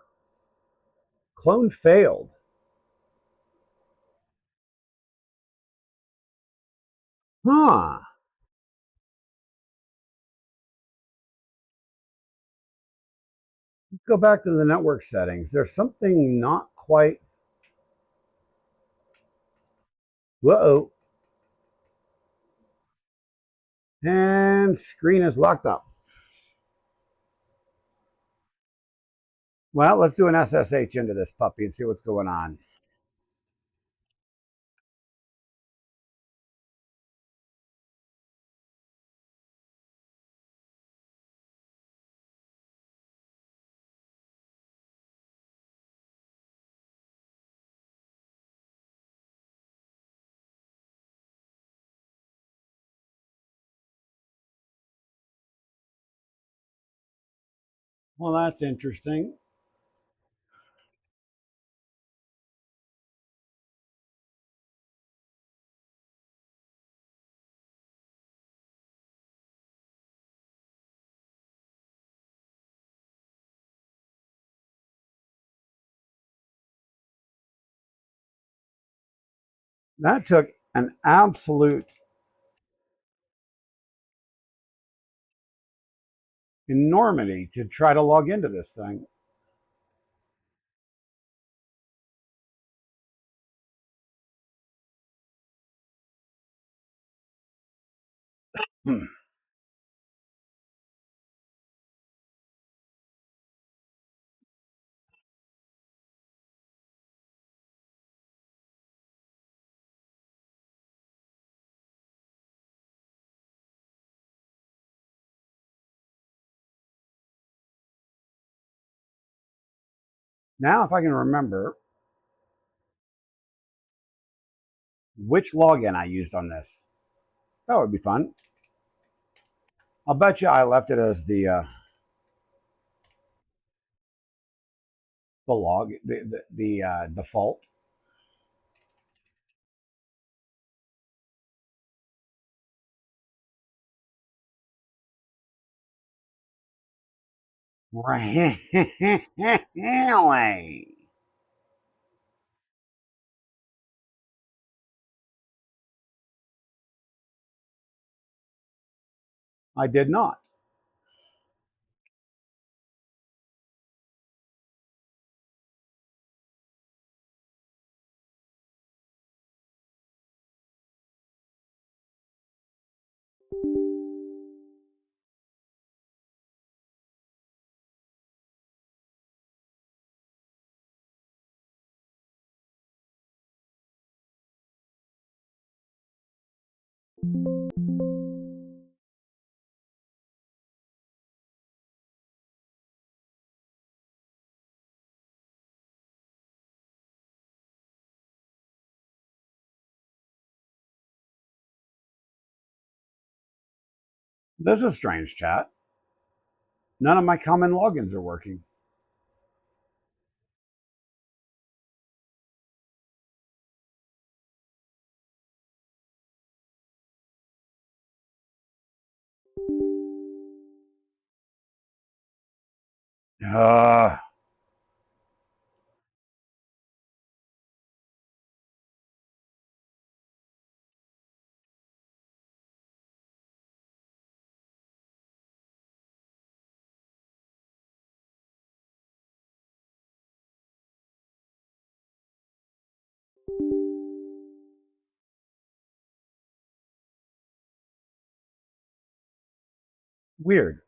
Clone failed. Huh. Let's go back to the network settings. There's something not quite. Whoa. And screen is locked up. Well, let's do an SSH into this puppy and see what's going on. Well, that's interesting. That took an absolute enormity to try to log into this thing. Now, if I can remember which login I used on this, that would be fun. I'll bet you I left it as the default. Really? I did not. This is strange, chat. None of my common logins are working. Uh, Weird.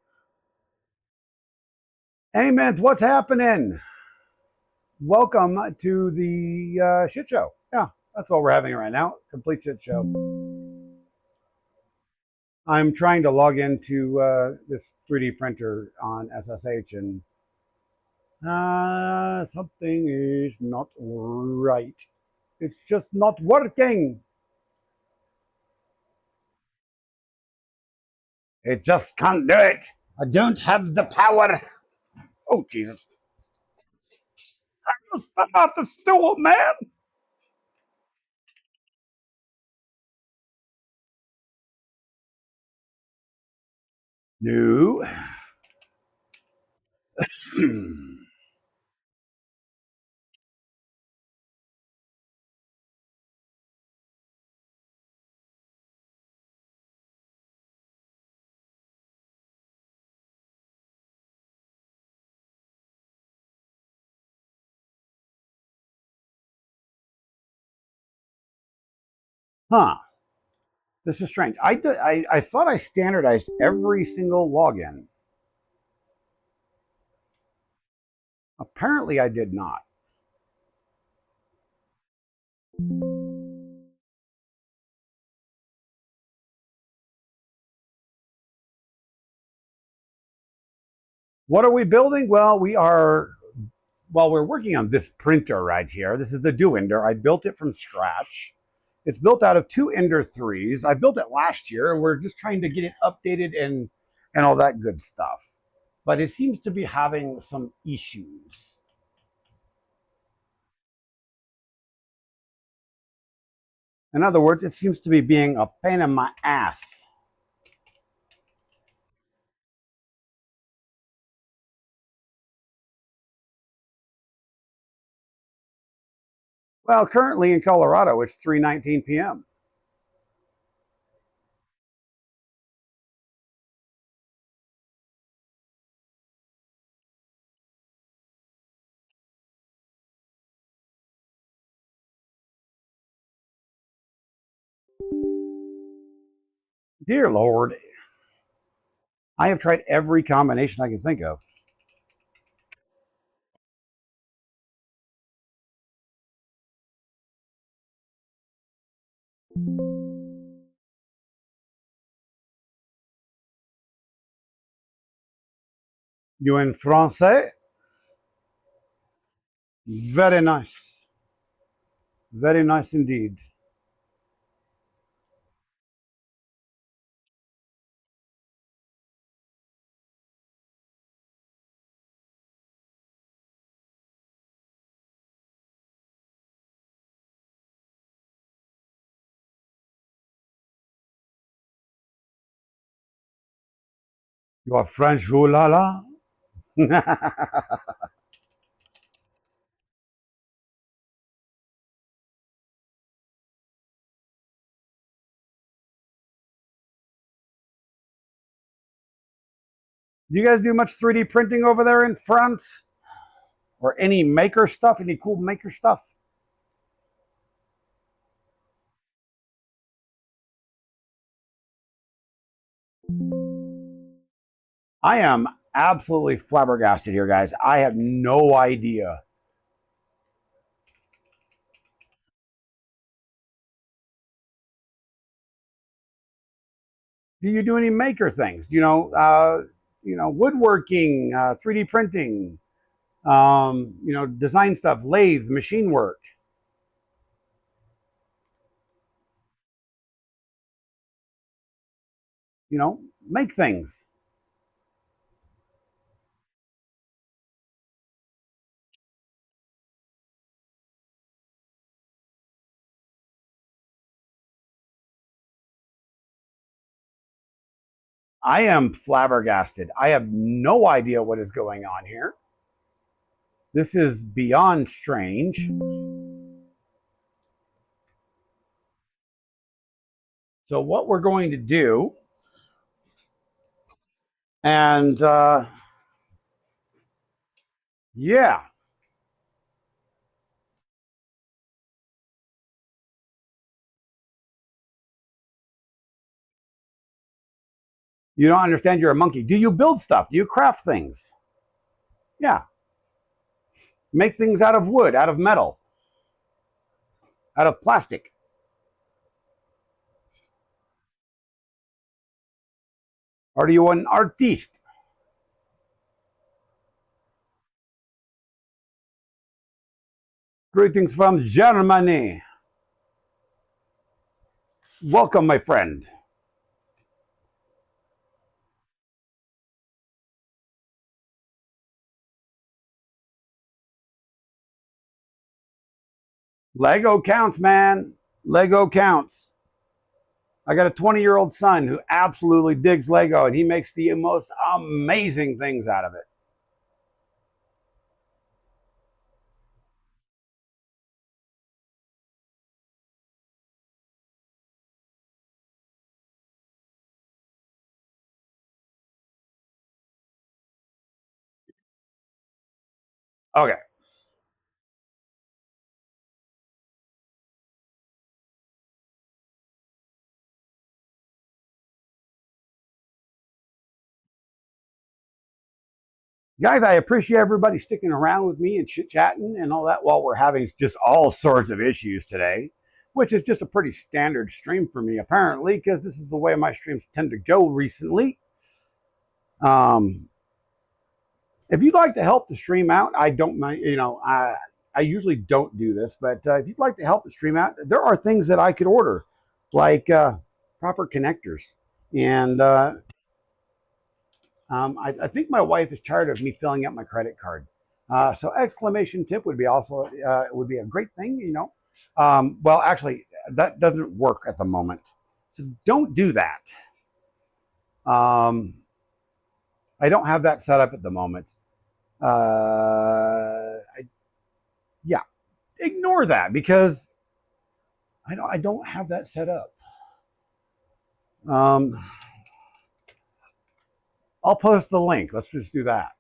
Amen. What's happening? Welcome to the shit show. Yeah, that's what we're having right now. Complete shit show. I'm trying to log into this 3D printer on SSH, and something is not right. It's just not working. It just can't do it. I don't have the power. Oh, Jesus. I just fell off the stool, man. No. Huh. This is strange. I thought I standardized every single login. Apparently, I did not. What are we building? We're working on this printer right here. This is the Duender. I built it from scratch. It's built out of two Ender 3s. I built it last year, and we're just trying to get it updated and all that good stuff. But it seems to be having some issues. In other words, it seems to be being a pain in my ass. Well, currently in Colorado, it's 3:19 p.m. Dear Lord, I have tried every combination I can think of. You in français? Very nice. Very nice indeed. You are French, ooh la la. Do you guys do much 3D printing over there in France? Or any maker stuff? Any cool maker stuff? I am absolutely flabbergasted here, guys. I have no idea. Do you do any maker things? Do you know, woodworking, 3D printing, you know, design stuff, lathe, machine work? You know, make things. I am flabbergasted. I have no idea what is going on here. This is beyond strange. So what we're going to do, and yeah, you don't understand you're a monkey. Do you build stuff? Do you craft things? Yeah. Make things out of wood, out of metal, out of plastic. Are you an artiste? Greetings from Germany. Welcome, my friend. Lego counts, man. Lego counts. I got a 20-year-old son who absolutely digs Lego, and he makes the most amazing things out of it. Okay. Guys, I appreciate everybody sticking around with me and chit-chatting and all that while we're having just all sorts of issues today, which is just a pretty standard stream for me, apparently, because this is the way my streams tend to go recently. If you'd like to help the stream out, I don't mind, you know, I usually don't do this, but if you'd like to help the stream out, there are things that I could order, like proper connectors. And I think my wife is tired of me filling out my credit card. So exclamation tip would be also would be a great thing, you know. Well, actually, that doesn't work at the moment, so don't do that. I don't have that set up at the moment. Yeah, ignore that because I don't have that set up. I'll post the link. Let's just do that.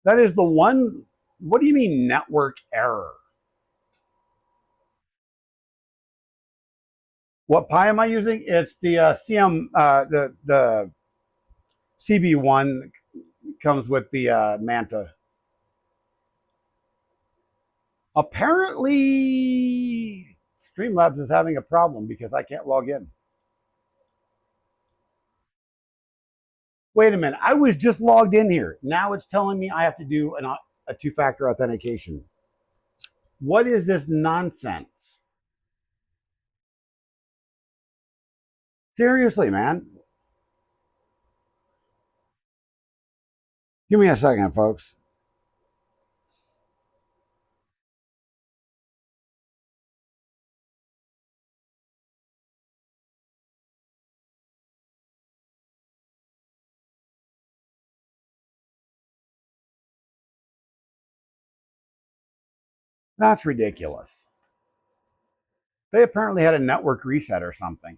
That is the one. What do you mean network error? What Pi am I using? It's the CM, the CB1 comes with the Manta. Apparently, Streamlabs is having a problem because I can't log in. Wait a minute, I was just logged in here. Now it's telling me I have to do a two-factor authentication. What is this nonsense? Seriously, man. Give me a second, folks. That's ridiculous. They apparently had a network reset or something.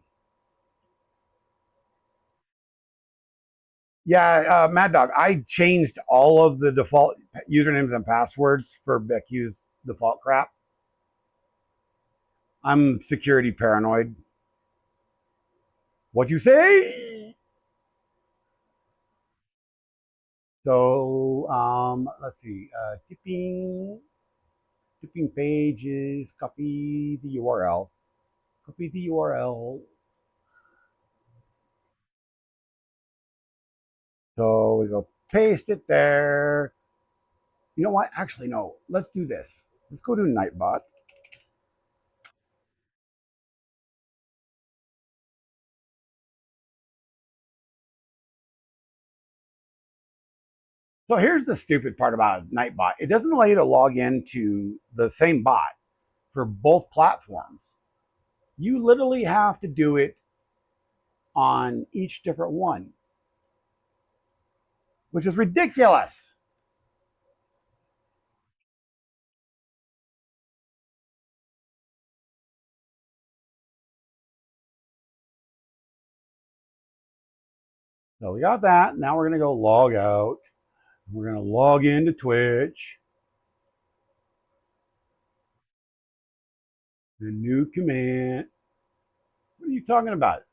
Yeah, Mad Dog, I changed all of the default usernames and passwords for BitQ's default crap. I'm security paranoid. What you say? So let's see. Tipping pages. Copy the URL. Copy the URL. So we go paste it there. You know what? Actually, no. Let's do this. Let's go to Nightbot. So here's the stupid part about Nightbot. It doesn't allow you to log into the same bot for both platforms. You literally have to do it on each different one, which is ridiculous. So we got that. Now we're going to go log out. We're going to log into Twitch. The new command. What are you talking about?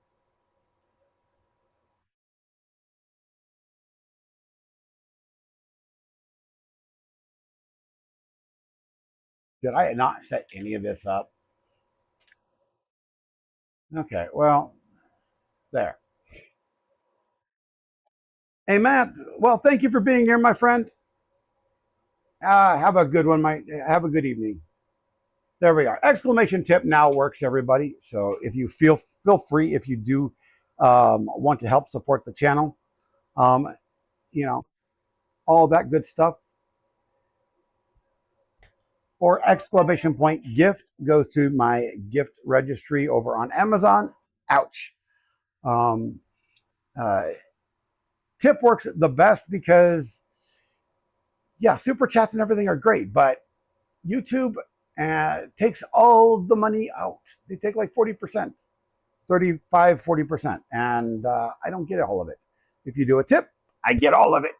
Did I not set any of this up? Okay, well, there. Hey, Matt. Well, thank you for being here, my friend. Have a good one, have a good evening. There we are. Exclamation tip now works, everybody. So if you feel free, if you do want to help support the channel, um, you know, all that good stuff. Or exclamation point gift goes to my gift registry over on Amazon. Ouch. Um, uh, Tip works the best because, yeah, super chats and everything are great, but YouTube takes all the money out. They take like 40%, 35, 40%. And I don't get all of it. If you do a tip, I get all of it,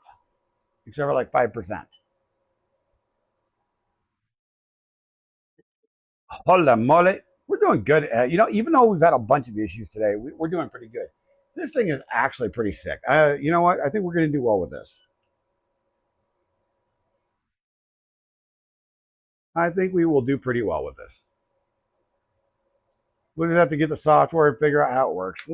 except for like 5%. Hola mole. We're doing good. Even though we've had a bunch of issues today, we're doing pretty good. This thing is actually pretty sick. You know what? I think we're going to do well with this. I think we will do pretty well with this. We'll just have to get the software and figure out how it works.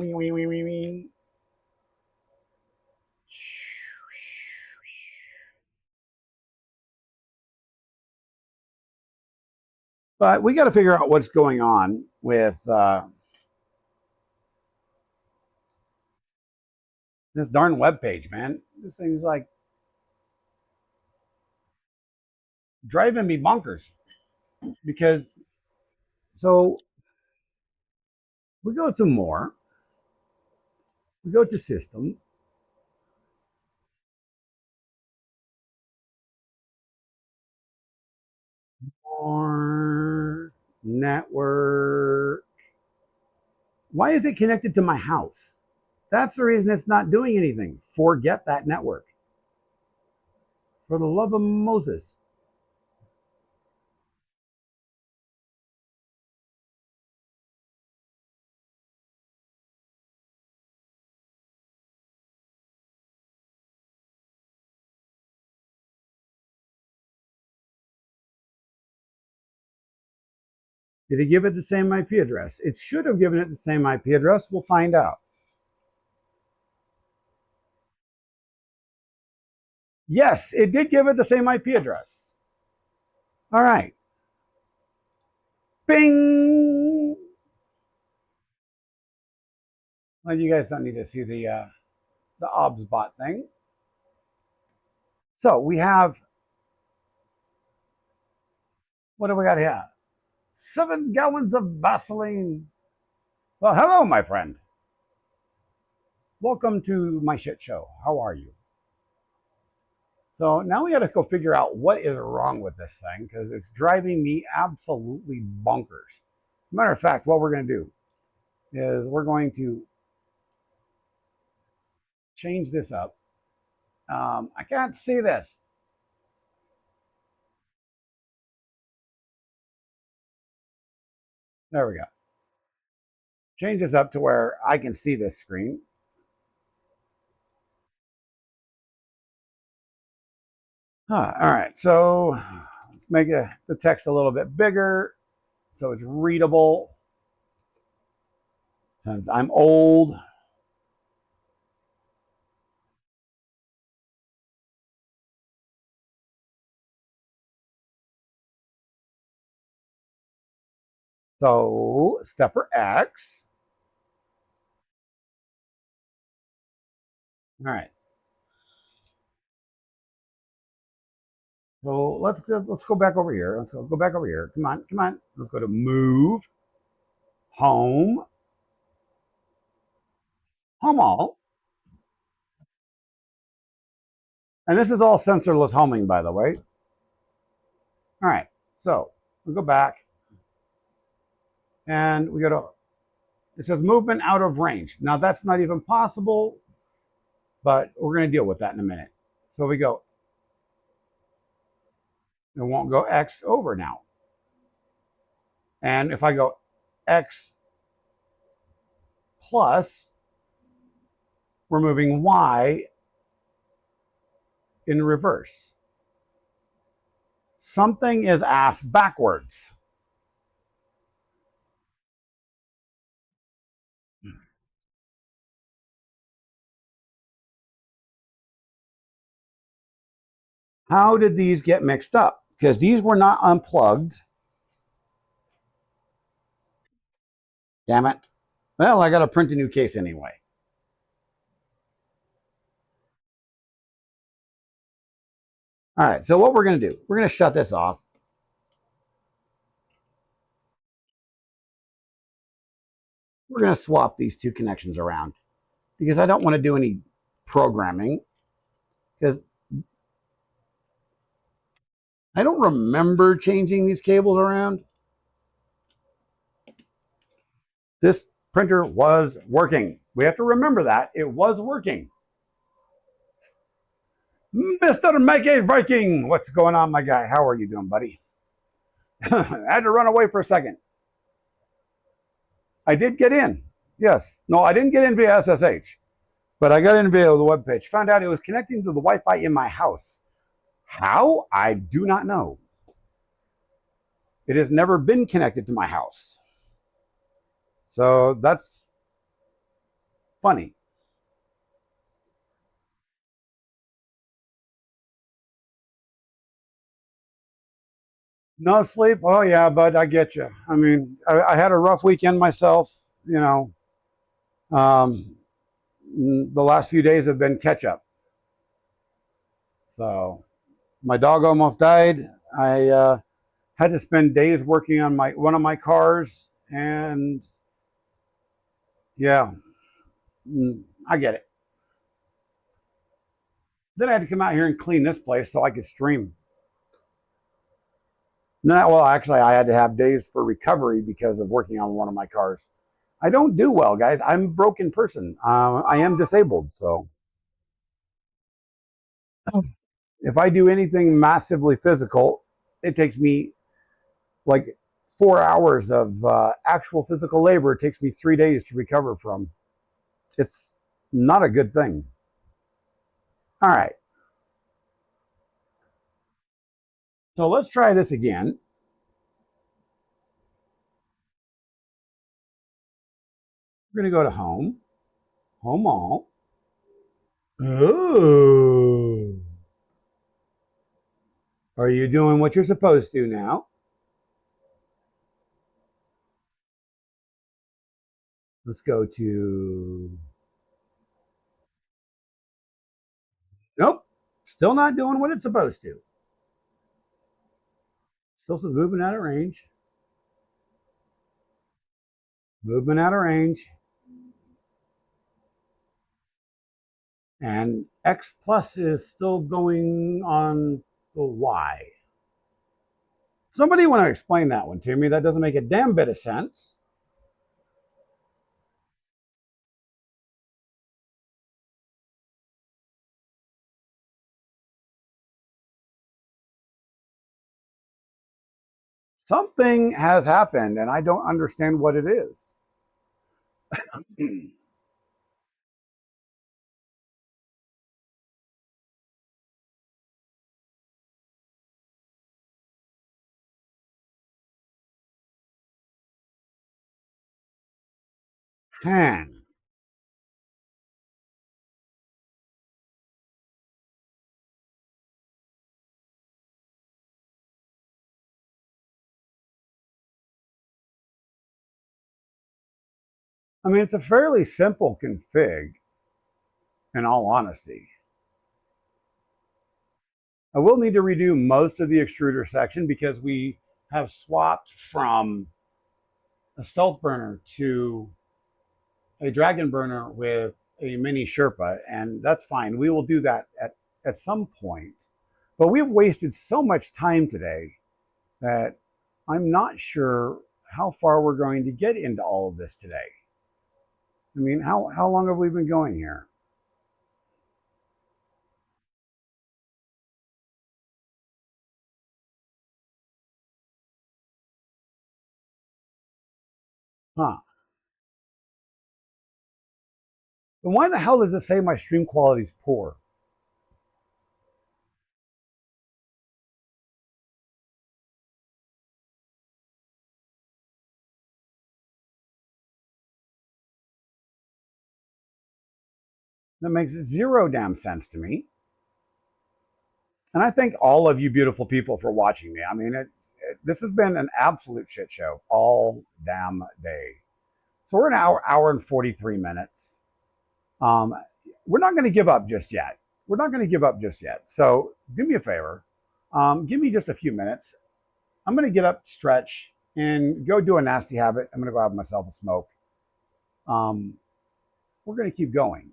But we got to figure out what's going on with this darn web page, man. This thing's like driving me bonkers. Because so we go to more, we go to system, more network. Why is it connected to my house? That's the reason it's not doing anything. Forget that network. For the love of Moses. Did it give it the same IP address? It should have given it the same IP address. We'll find out. Yes, it did give it the same IP address. All right. Bing. Well, you guys don't need to see the OBS bot thing. So we have, what do we got here? 7 gallons of Vaseline. Well, hello, my friend. Welcome to my shit show. How are you? So now we got to go figure out what is wrong with this thing because it's driving me absolutely bonkers. As a matter of fact, what we're going to do is we're going to change this up. I can't see this. There we go. Change this up to where I can see this screen. All right, so let's make the text a little bit bigger so it's readable. Since I'm old, so stepper X. All right. So let's go back over here. Let's go back over here. Come on, come on. Let's go to move, home, home all. And this is all sensorless homing, by the way. All right. So we go back and we go to, it says movement out of range. Now that's not even possible, but we're going to deal with that in a minute. So we go, it won't go X over now. And if I go X plus, we're moving Y in reverse. Something is ass backwards. How did these get mixed up? Because these were not unplugged. Damn it. Well, I got to print a new case anyway. All right, so what we're going to do, we're going to shut this off. We're going to swap these two connections around because I don't want to do any programming because I don't remember changing these cables around. This printer was working. We have to remember that. It was working. Mr. Mikey Viking, what's going on, my guy? How are you doing, buddy? I had to run away for a second. I did get in. Yes. No, I didn't get in via SSH, but I got in via the web page. Found out it was connecting to the Wi-Fi in my house. How? I do not know. It has never been connected to my house. So that's funny. No sleep? Oh, yeah, but I get you. I mean, I had a rough weekend myself. You know, the last few days have been catch up. So my dog almost died. I had to spend days working on one of my cars, and yeah, I get it. Then I had to come out here and clean this place so I could stream. Well, actually, I had to have days for recovery because of working on one of my cars. I don't do well, guys. I'm a broken person. I am disabled, so if I do anything massively physical, it takes me like 4 hours of actual physical labor. It takes me 3 days to recover from. It's not a good thing. All right. So let's try this again. We're going to go to home, home all. Oh. Are you doing what you're supposed to now? Let's go to, nope. Still not doing what it's supposed to. Still says moving out of range. Movement out of range. And X plus is still going on the Y. Somebody want to explain that one to me? That doesn't make a damn bit of sense. Something has happened, and I don't understand what it is. Han. I mean, it's a fairly simple config, in all honesty. I will need to redo most of the extruder section because we have swapped from a stealth burner to a dragon burner with a mini Sherpa, and that's fine. We will do that at some point. But we've wasted so much time today that I'm not sure how far we're going to get into all of this today. I mean, how long have we been going here? Huh. Then why the hell does it say my stream quality is poor? That makes zero damn sense to me. And I thank all of you beautiful people for watching me. I mean, this has been an absolute shit show all damn day. So we're an hour and 43 minutes. We're not going to give up just yet. We're not going to give up just yet. So do me a favor. Give me just a few minutes. I'm going to get up, stretch, and go do a nasty habit. I'm going to go have myself a smoke. We're going to keep going.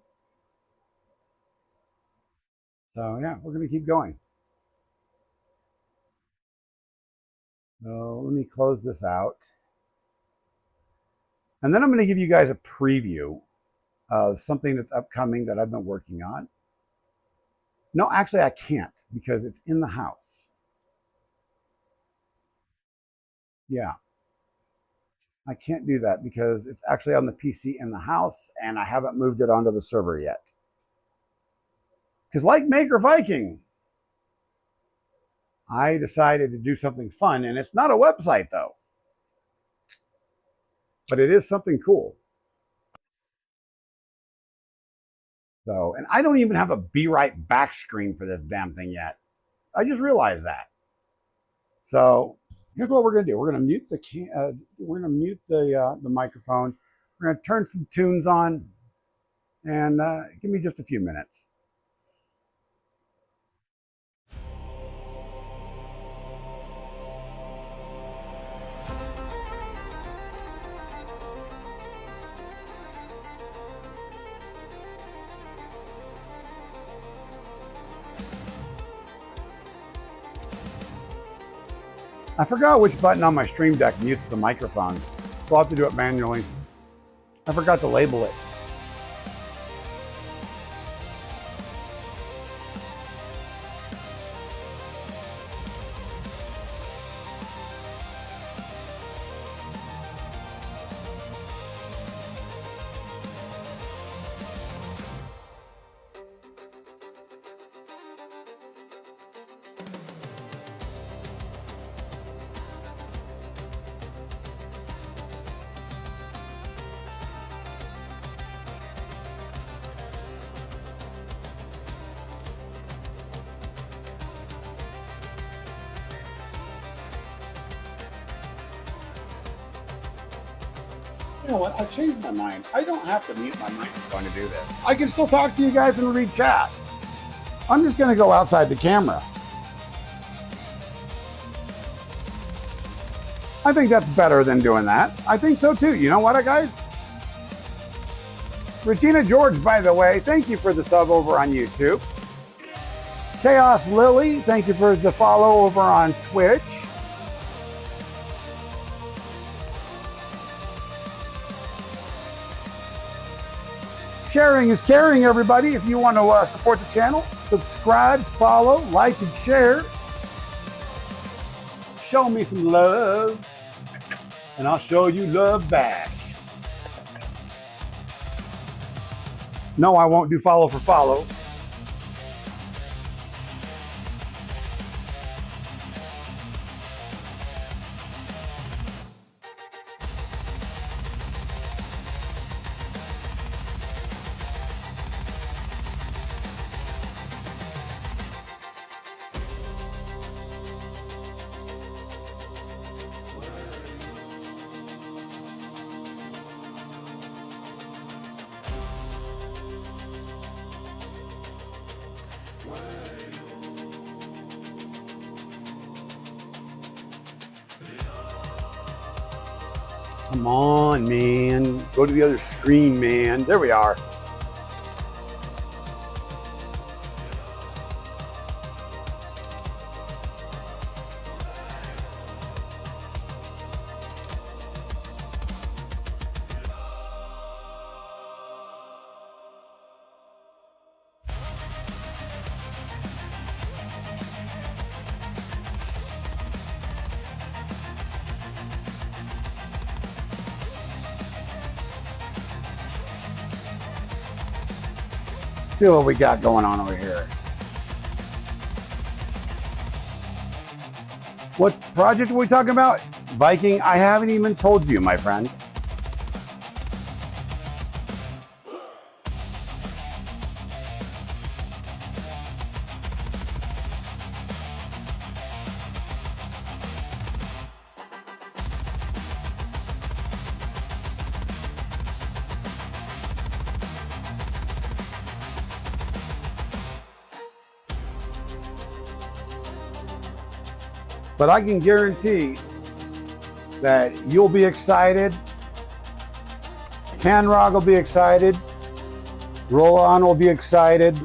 So yeah, we're going to keep going. So let me close this out. And then I'm going to give you guys a preview of something that's upcoming that I've been working on. No, actually I can't because it's in the house. Yeah. I can't do that because it's actually on the PC in the house and I haven't moved it onto the server yet. Because like Maker Viking, I decided to do something fun, and it's not a website though, but it is something cool. So, and I don't even have a Be Right back screen for this damn thing yet. I just realized that. So here's what we're gonna do. We're gonna mute the microphone. We're gonna turn some tunes on, and give me just a few minutes. I forgot which button on my Stream Deck mutes the microphone, so I'll have to do it manually. I forgot to label it. You know what? I changed my mind. I don't have to mute my microphone to do this. I can still talk to you guys and read chat. I'm just going to go outside the camera. I think that's better than doing that. I think so too. You know what, guys? Regina George, by the way, thank you for the sub over on YouTube. Chaos Lily, thank you for the follow over on Twitch. Sharing is caring, everybody. If you want to support the channel, subscribe, follow, like, and share. Show me some love, and I'll show you love back. No, I won't do follow for follow. Come on, man. Go to the other screen, man. There we are. See what we got going on over here. What project are we talking about? Viking, I haven't even told you, my friend. But I can guarantee that you'll be excited. Canrog will be excited. Roll-On will be excited.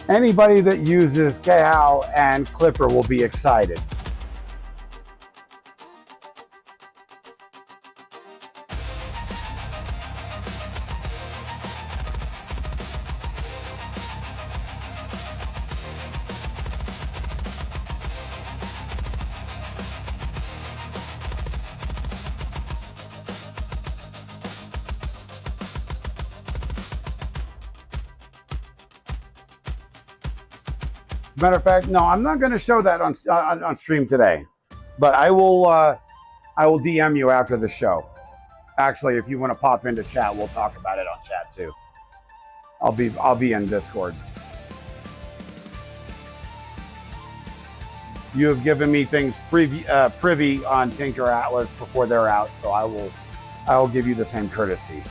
Anybody that uses Kayao and Clipper will be excited. Matter of fact, no, I'm not going to show that on stream today, but I will DM you after the show. Actually, if you want to pop into chat, we'll talk about it on chat too. I'll be in Discord. You have given me things privy on Tinker Atlas before they're out, so I will give you the same courtesy.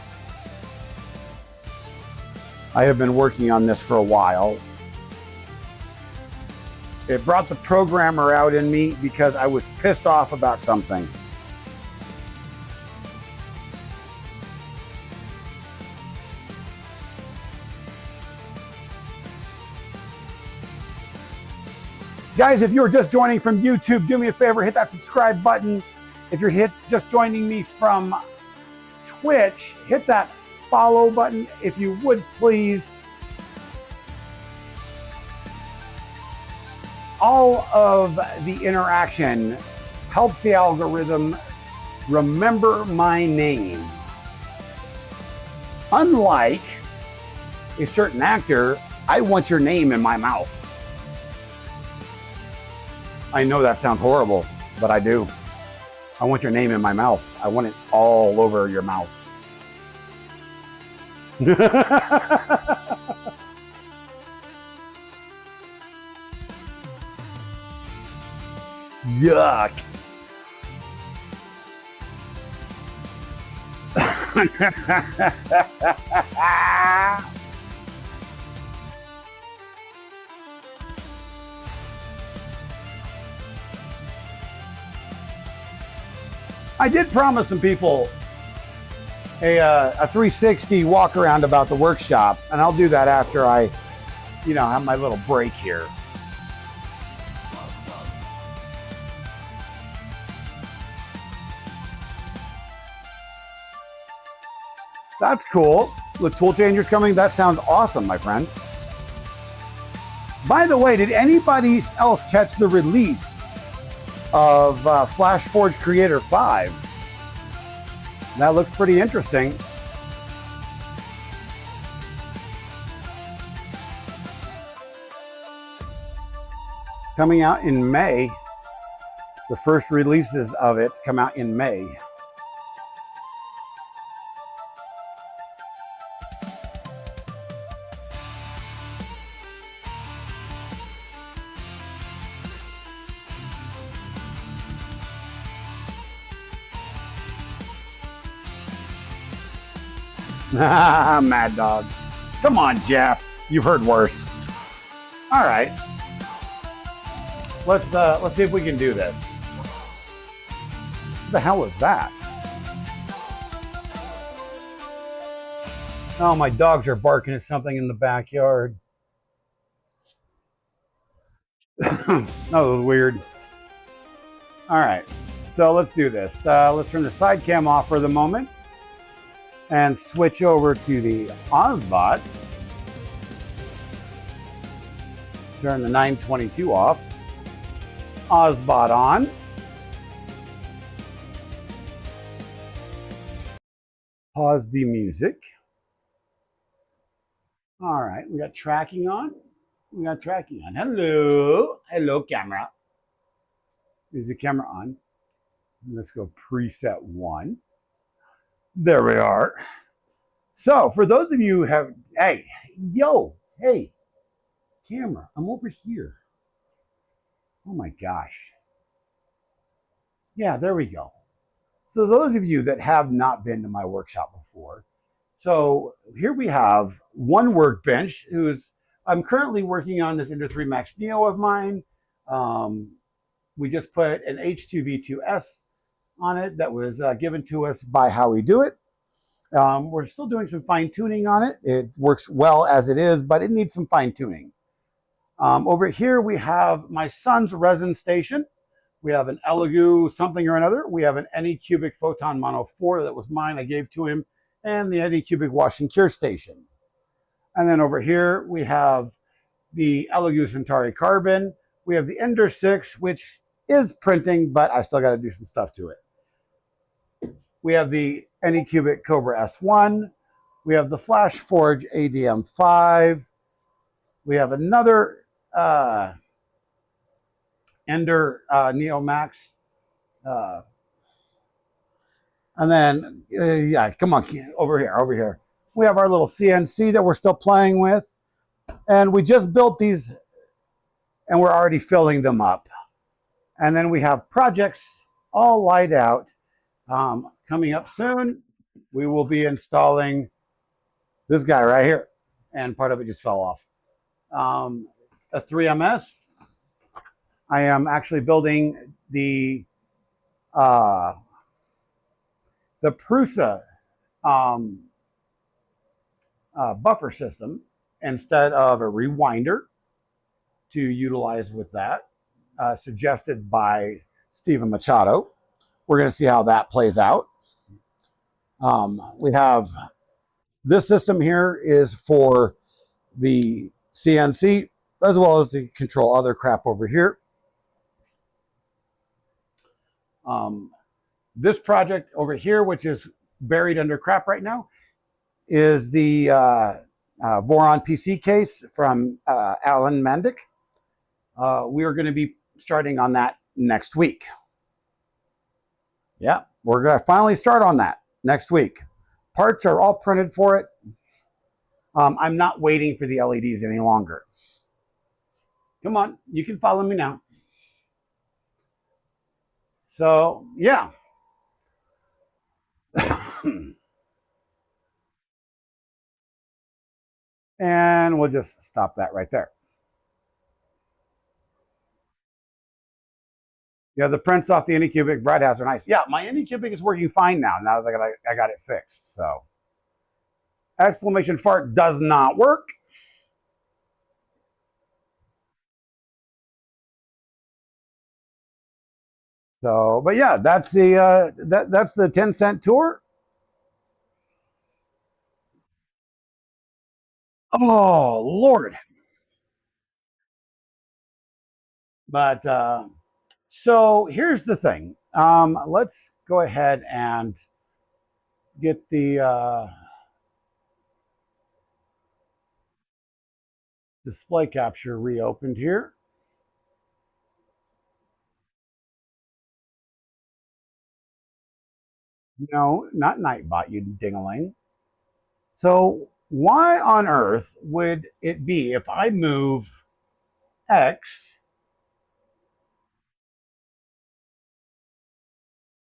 I have been working on this for a while. It brought the programmer out in me because I was pissed off about something. Guys, if you're just joining from YouTube, do me a favor, hit that subscribe button. If you're just joining me from Twitch, hit that follow button if you would, please. All of the interaction helps the algorithm remember my name. Unlike a certain actor, I want your name in my mouth. I know that sounds horrible, but I do. I want your name in my mouth. I want it all over your mouth. Yuck. I did promise some people a 360 walk around about the workshop, and I'll do that after I, have my little break here. That's cool. The tool changer's coming. That sounds awesome, my friend. By the way, did anybody else catch the release of FlashForge Creator 5? That looks pretty interesting. Coming out in May. The first releases of it come out in May. Mad Dog. Come on, Jeff. You've heard worse. All right. Let's see if we can do this. What the hell was that? Oh, my dogs are barking at something in the backyard. That was weird. All right. So let's do this. Let's turn the side cam off for the moment and switch over to the Ozbot. Turn the 922 off. Ozbot on. Pause the music. All right, we got tracking on. Hello. Hello, camera. Is the camera on? Let's go preset 1. There we are. So for those of you who have, hey, camera, I'm over here. Oh my gosh. Yeah, there we go. So those of you that have not been to my workshop before, so here we have one workbench I'm currently working on this Ender 3 Max Neo of mine. We just put an H2V2S on it that was given to us by How We Do It. We're still doing some fine tuning on it. It works well as it is, but it needs some fine tuning. Over here we have my son's resin station. We have an Elegoo something or another. We have an Anycubic Photon Mono 4 that was mine, I gave to him, and the Anycubic Wash and Cure station. And then over here we have the Elegoo Centauri Carbon. We have the Ender 6, which is printing, but I still got to do some stuff to it. We have the Anycubic Cobra S1. We have the FlashForge ADM5. We have another Ender Neo Max. And then, yeah, come on, over here. We have our little CNC that we're still playing with. And we just built these, and we're already filling them up. And then we have projects all laid out. Coming up soon, we will be installing this guy right here. And part of it just fell off. A 3MS. I am actually building the Prusa buffer system instead of a rewinder to utilize with that, suggested by Stephen Machado. We're going to see how that plays out. We have this system here is for the CNC as well as to control other crap over here. This project over here, which is buried under crap right now, is the Voron PC case from Alan Mandic. We are going to be starting on that next week. Yeah, we're going to finally start on that next week. Parts are all printed for it. I'm not waiting for the LEDs any longer. Come on, you can follow me now. So, yeah. And we'll just stop that right there. Yeah, the prints off the Anycubic Bright House are nice. Yeah, my Anycubic is working fine now. Now that I got it fixed. So exclamation fart does not work. So, but yeah, that's that's the 10-cent tour. Oh Lord! But so here's the thing. Let's go ahead and get the display capture reopened here. No, not Nightbot, you dingaling. So why on earth would it be if I move X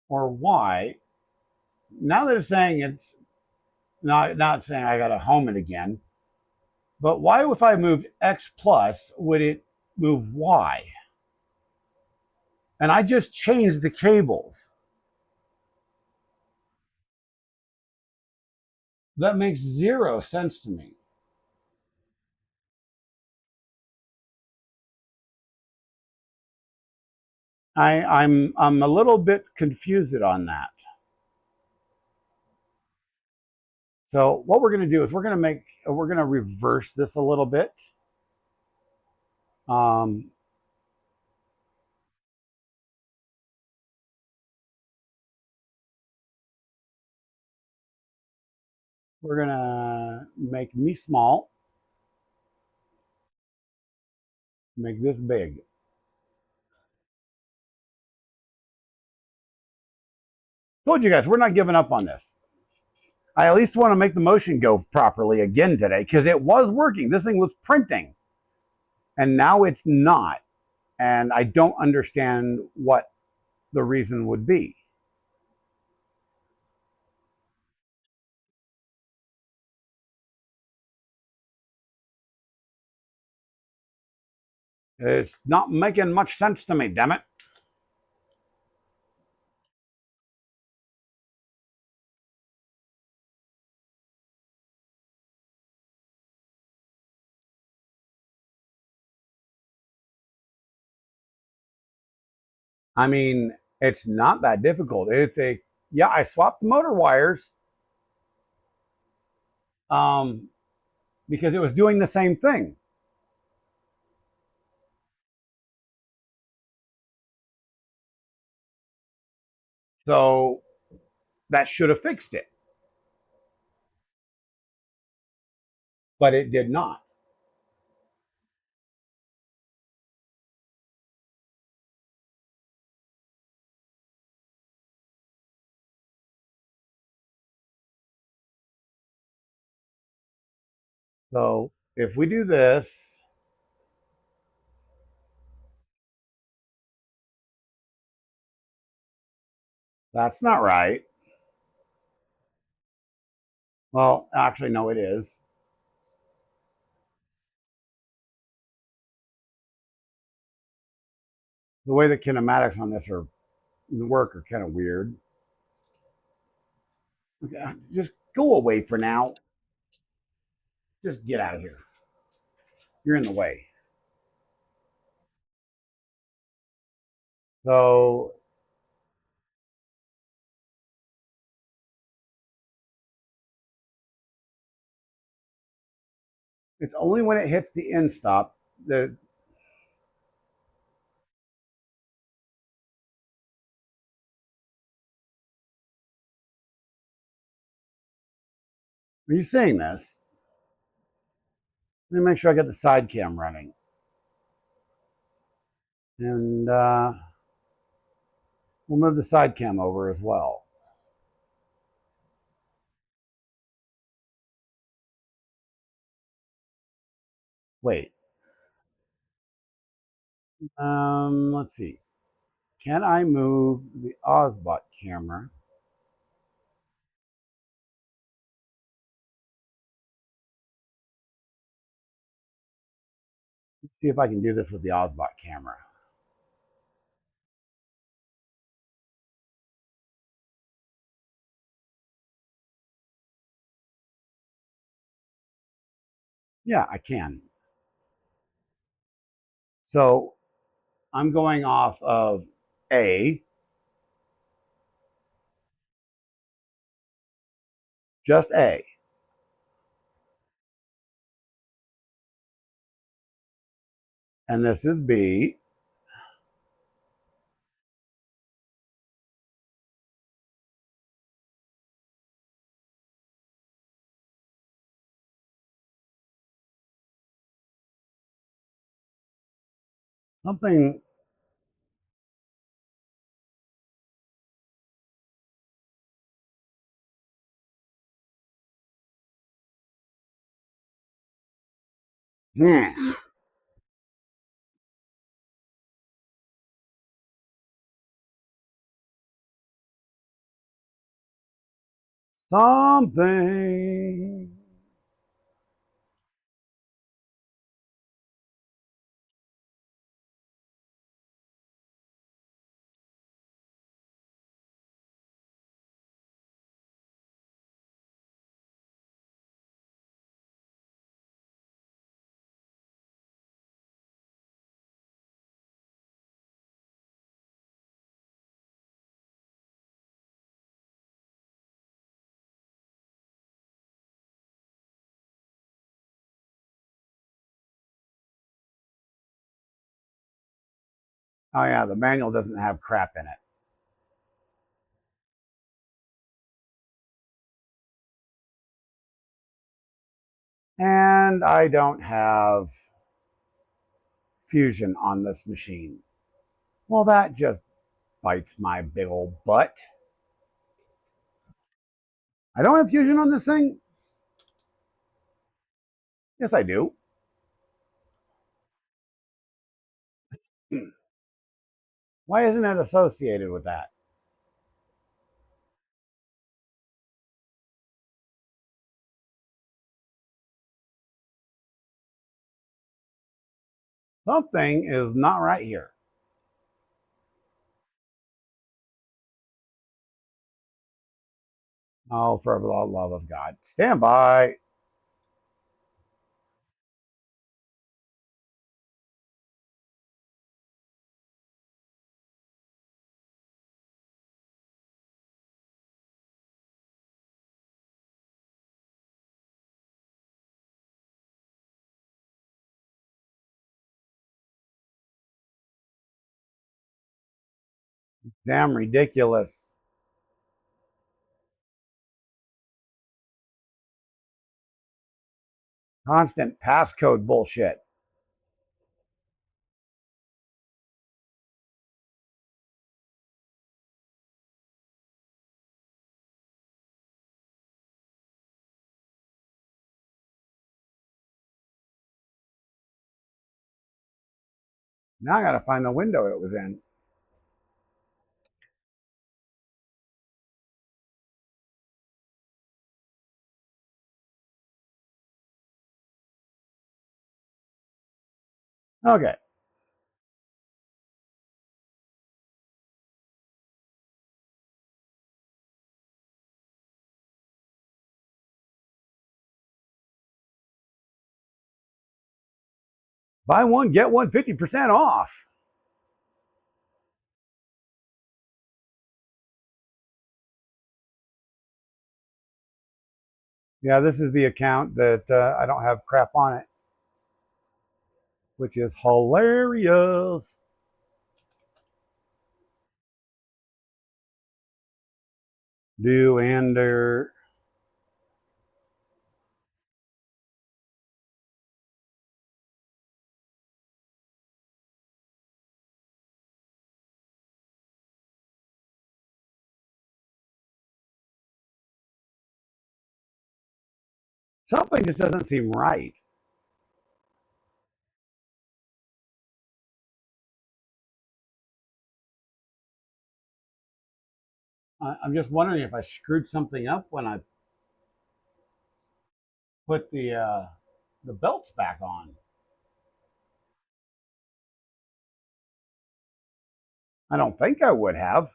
or Y? Now that it's saying it's not saying I got to home it again, but why if I moved X plus would it move Y? And I just changed the cables. That makes zero sense to me. I'm a little bit confused on that. So what we're going to do is we're going to reverse this a little bit. Um, we're going to make me small, make this big. Told you guys, we're not giving up on this. I at least want to make the motion go properly again today because it was working. This thing was printing and now it's not. And I don't understand what the reason would be. It's not making much sense to me, damn it. I mean, it's not that difficult. Yeah, I swapped the motor wires um, because it was doing the same thing. So that should have fixed it, but it did not. So if we do this, that's not right. Well, actually, no, it is. The way the kinematics on this work are kind of weird. Okay, just go away for now. Just get out of here. You're in the way. So it's only when it hits the end stop that. Are you seeing this? Let me make sure I get the side cam running. And we'll move the side cam over as well. Wait. Let's see. Can I move the Ozbot camera? Let's see if I can do this with the Ozbot camera. Yeah, I can. So I'm going off of A, just A. And this is B. Something, hmm, something. Oh, yeah, the manual doesn't have crap in it. And I don't have Fusion on this machine. Well, that just bites my big old butt. I don't have Fusion on this thing? Yes, I do. Why isn't it associated with that? Something is not right here. Oh, for the love of God. Stand by. Damn ridiculous. Constant passcode bullshit. Now I got to find the window it was in. Okay. Buy one, get one 50% off. Yeah, this is the account that I don't have crap on it, which is hilarious. Do ender. Something just doesn't seem right. I'm just wondering if I screwed something up when I put the belts back on. I don't think I would have.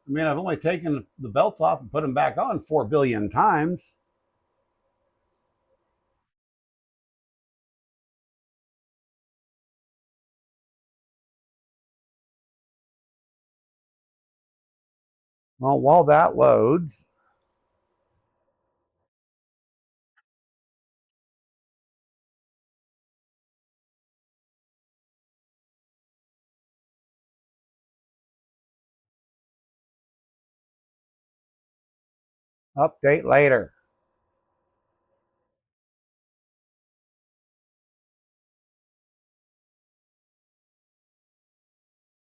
I mean, I've only taken the belts off and put them back on 4 billion times. Well, while that loads, update later.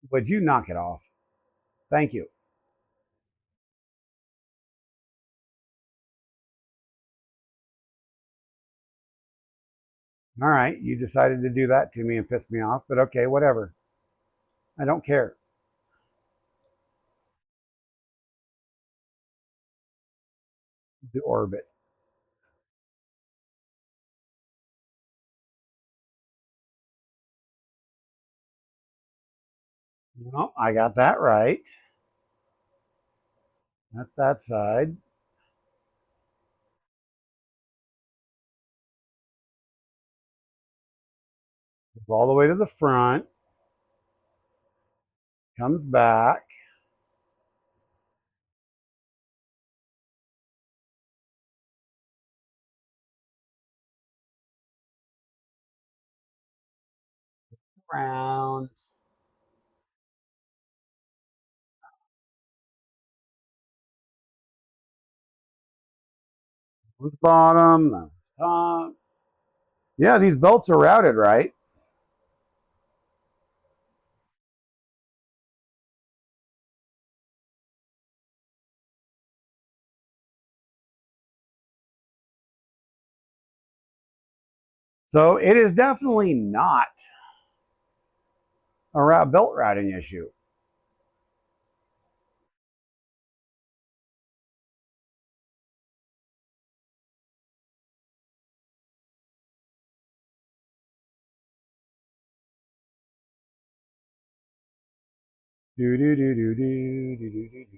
Would you knock it off? Thank you. All right, you decided to do that to me and piss me off, but okay, whatever. I don't care. The orbit. No, I got that right. That's that side. Goes all the way to the front. Comes back. Around. The bottom. The top. Yeah, these belts are routed right. So it is definitely not a belt routing issue. Do do do do do do do do do.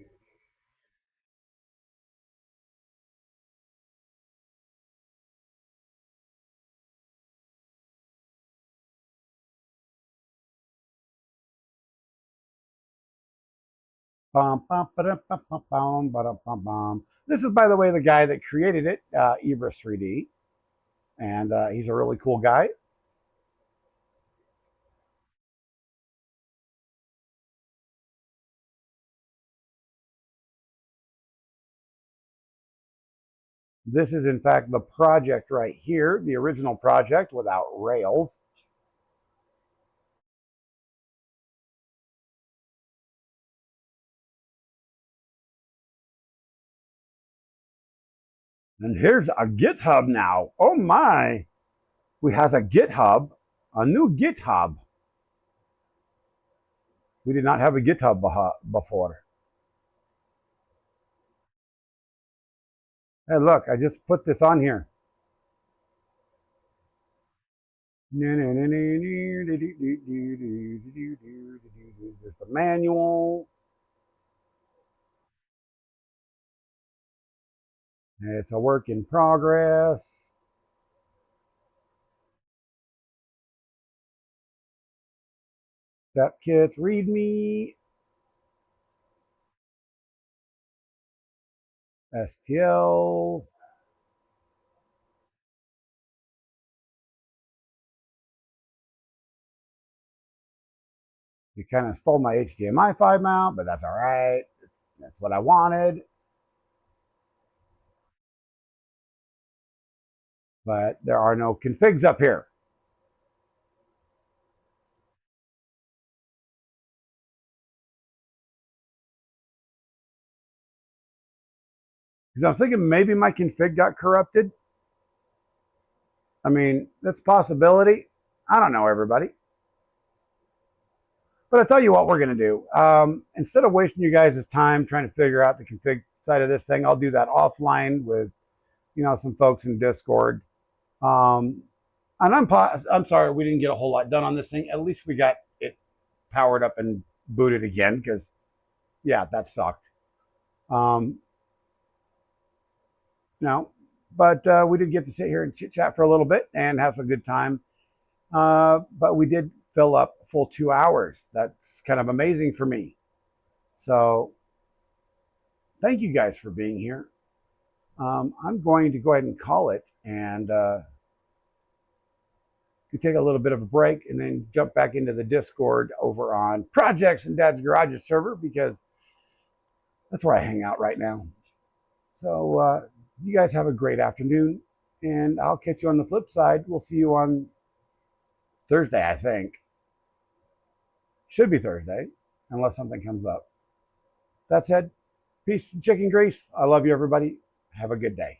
Bum, bum, ba-dum, bum, bum, bum, ba-dum, bum, bum. This is, by the way, the guy that created it, Ibris 3D, and he's a really cool guy. This is, in fact, the project right here, the original project without rails. And here's a GitHub now. Oh my! We has a GitHub, a new GitHub. We did not have a GitHub before. Hey, look, I just put this on here. There's the manual. It's a work in progress. Step kits, README, STLs. You kind of stole my HDMI 5 mount, but that's all right. That's what I wanted. But there are no configs up here. Because I was thinking maybe my config got corrupted. I mean, that's a possibility. I don't know, everybody. But I'll tell you what we're going to do. Instead of wasting you guys' time trying to figure out the config side of this thing, I'll do that offline with, some folks in Discord. And I'm sorry we didn't get a whole lot done on this thing. At least we got it powered up and booted again because, yeah, that sucked. No, but we did get to sit here and chit chat for a little bit and have a good time. But we did fill up a full 2 hours. That's kind of amazing for me. So thank you guys for being here. I'm going to go ahead and call it and take a little bit of a break and then jump back into the Discord over on Projects and Dad's Garages server, because that's where I hang out right now. So you guys have a great afternoon, and I'll catch you on the flip side. We'll see you on Thursday, I think. Should be Thursday, unless something comes up. That said, peace and chicken grease. I love you, everybody. Have a good day.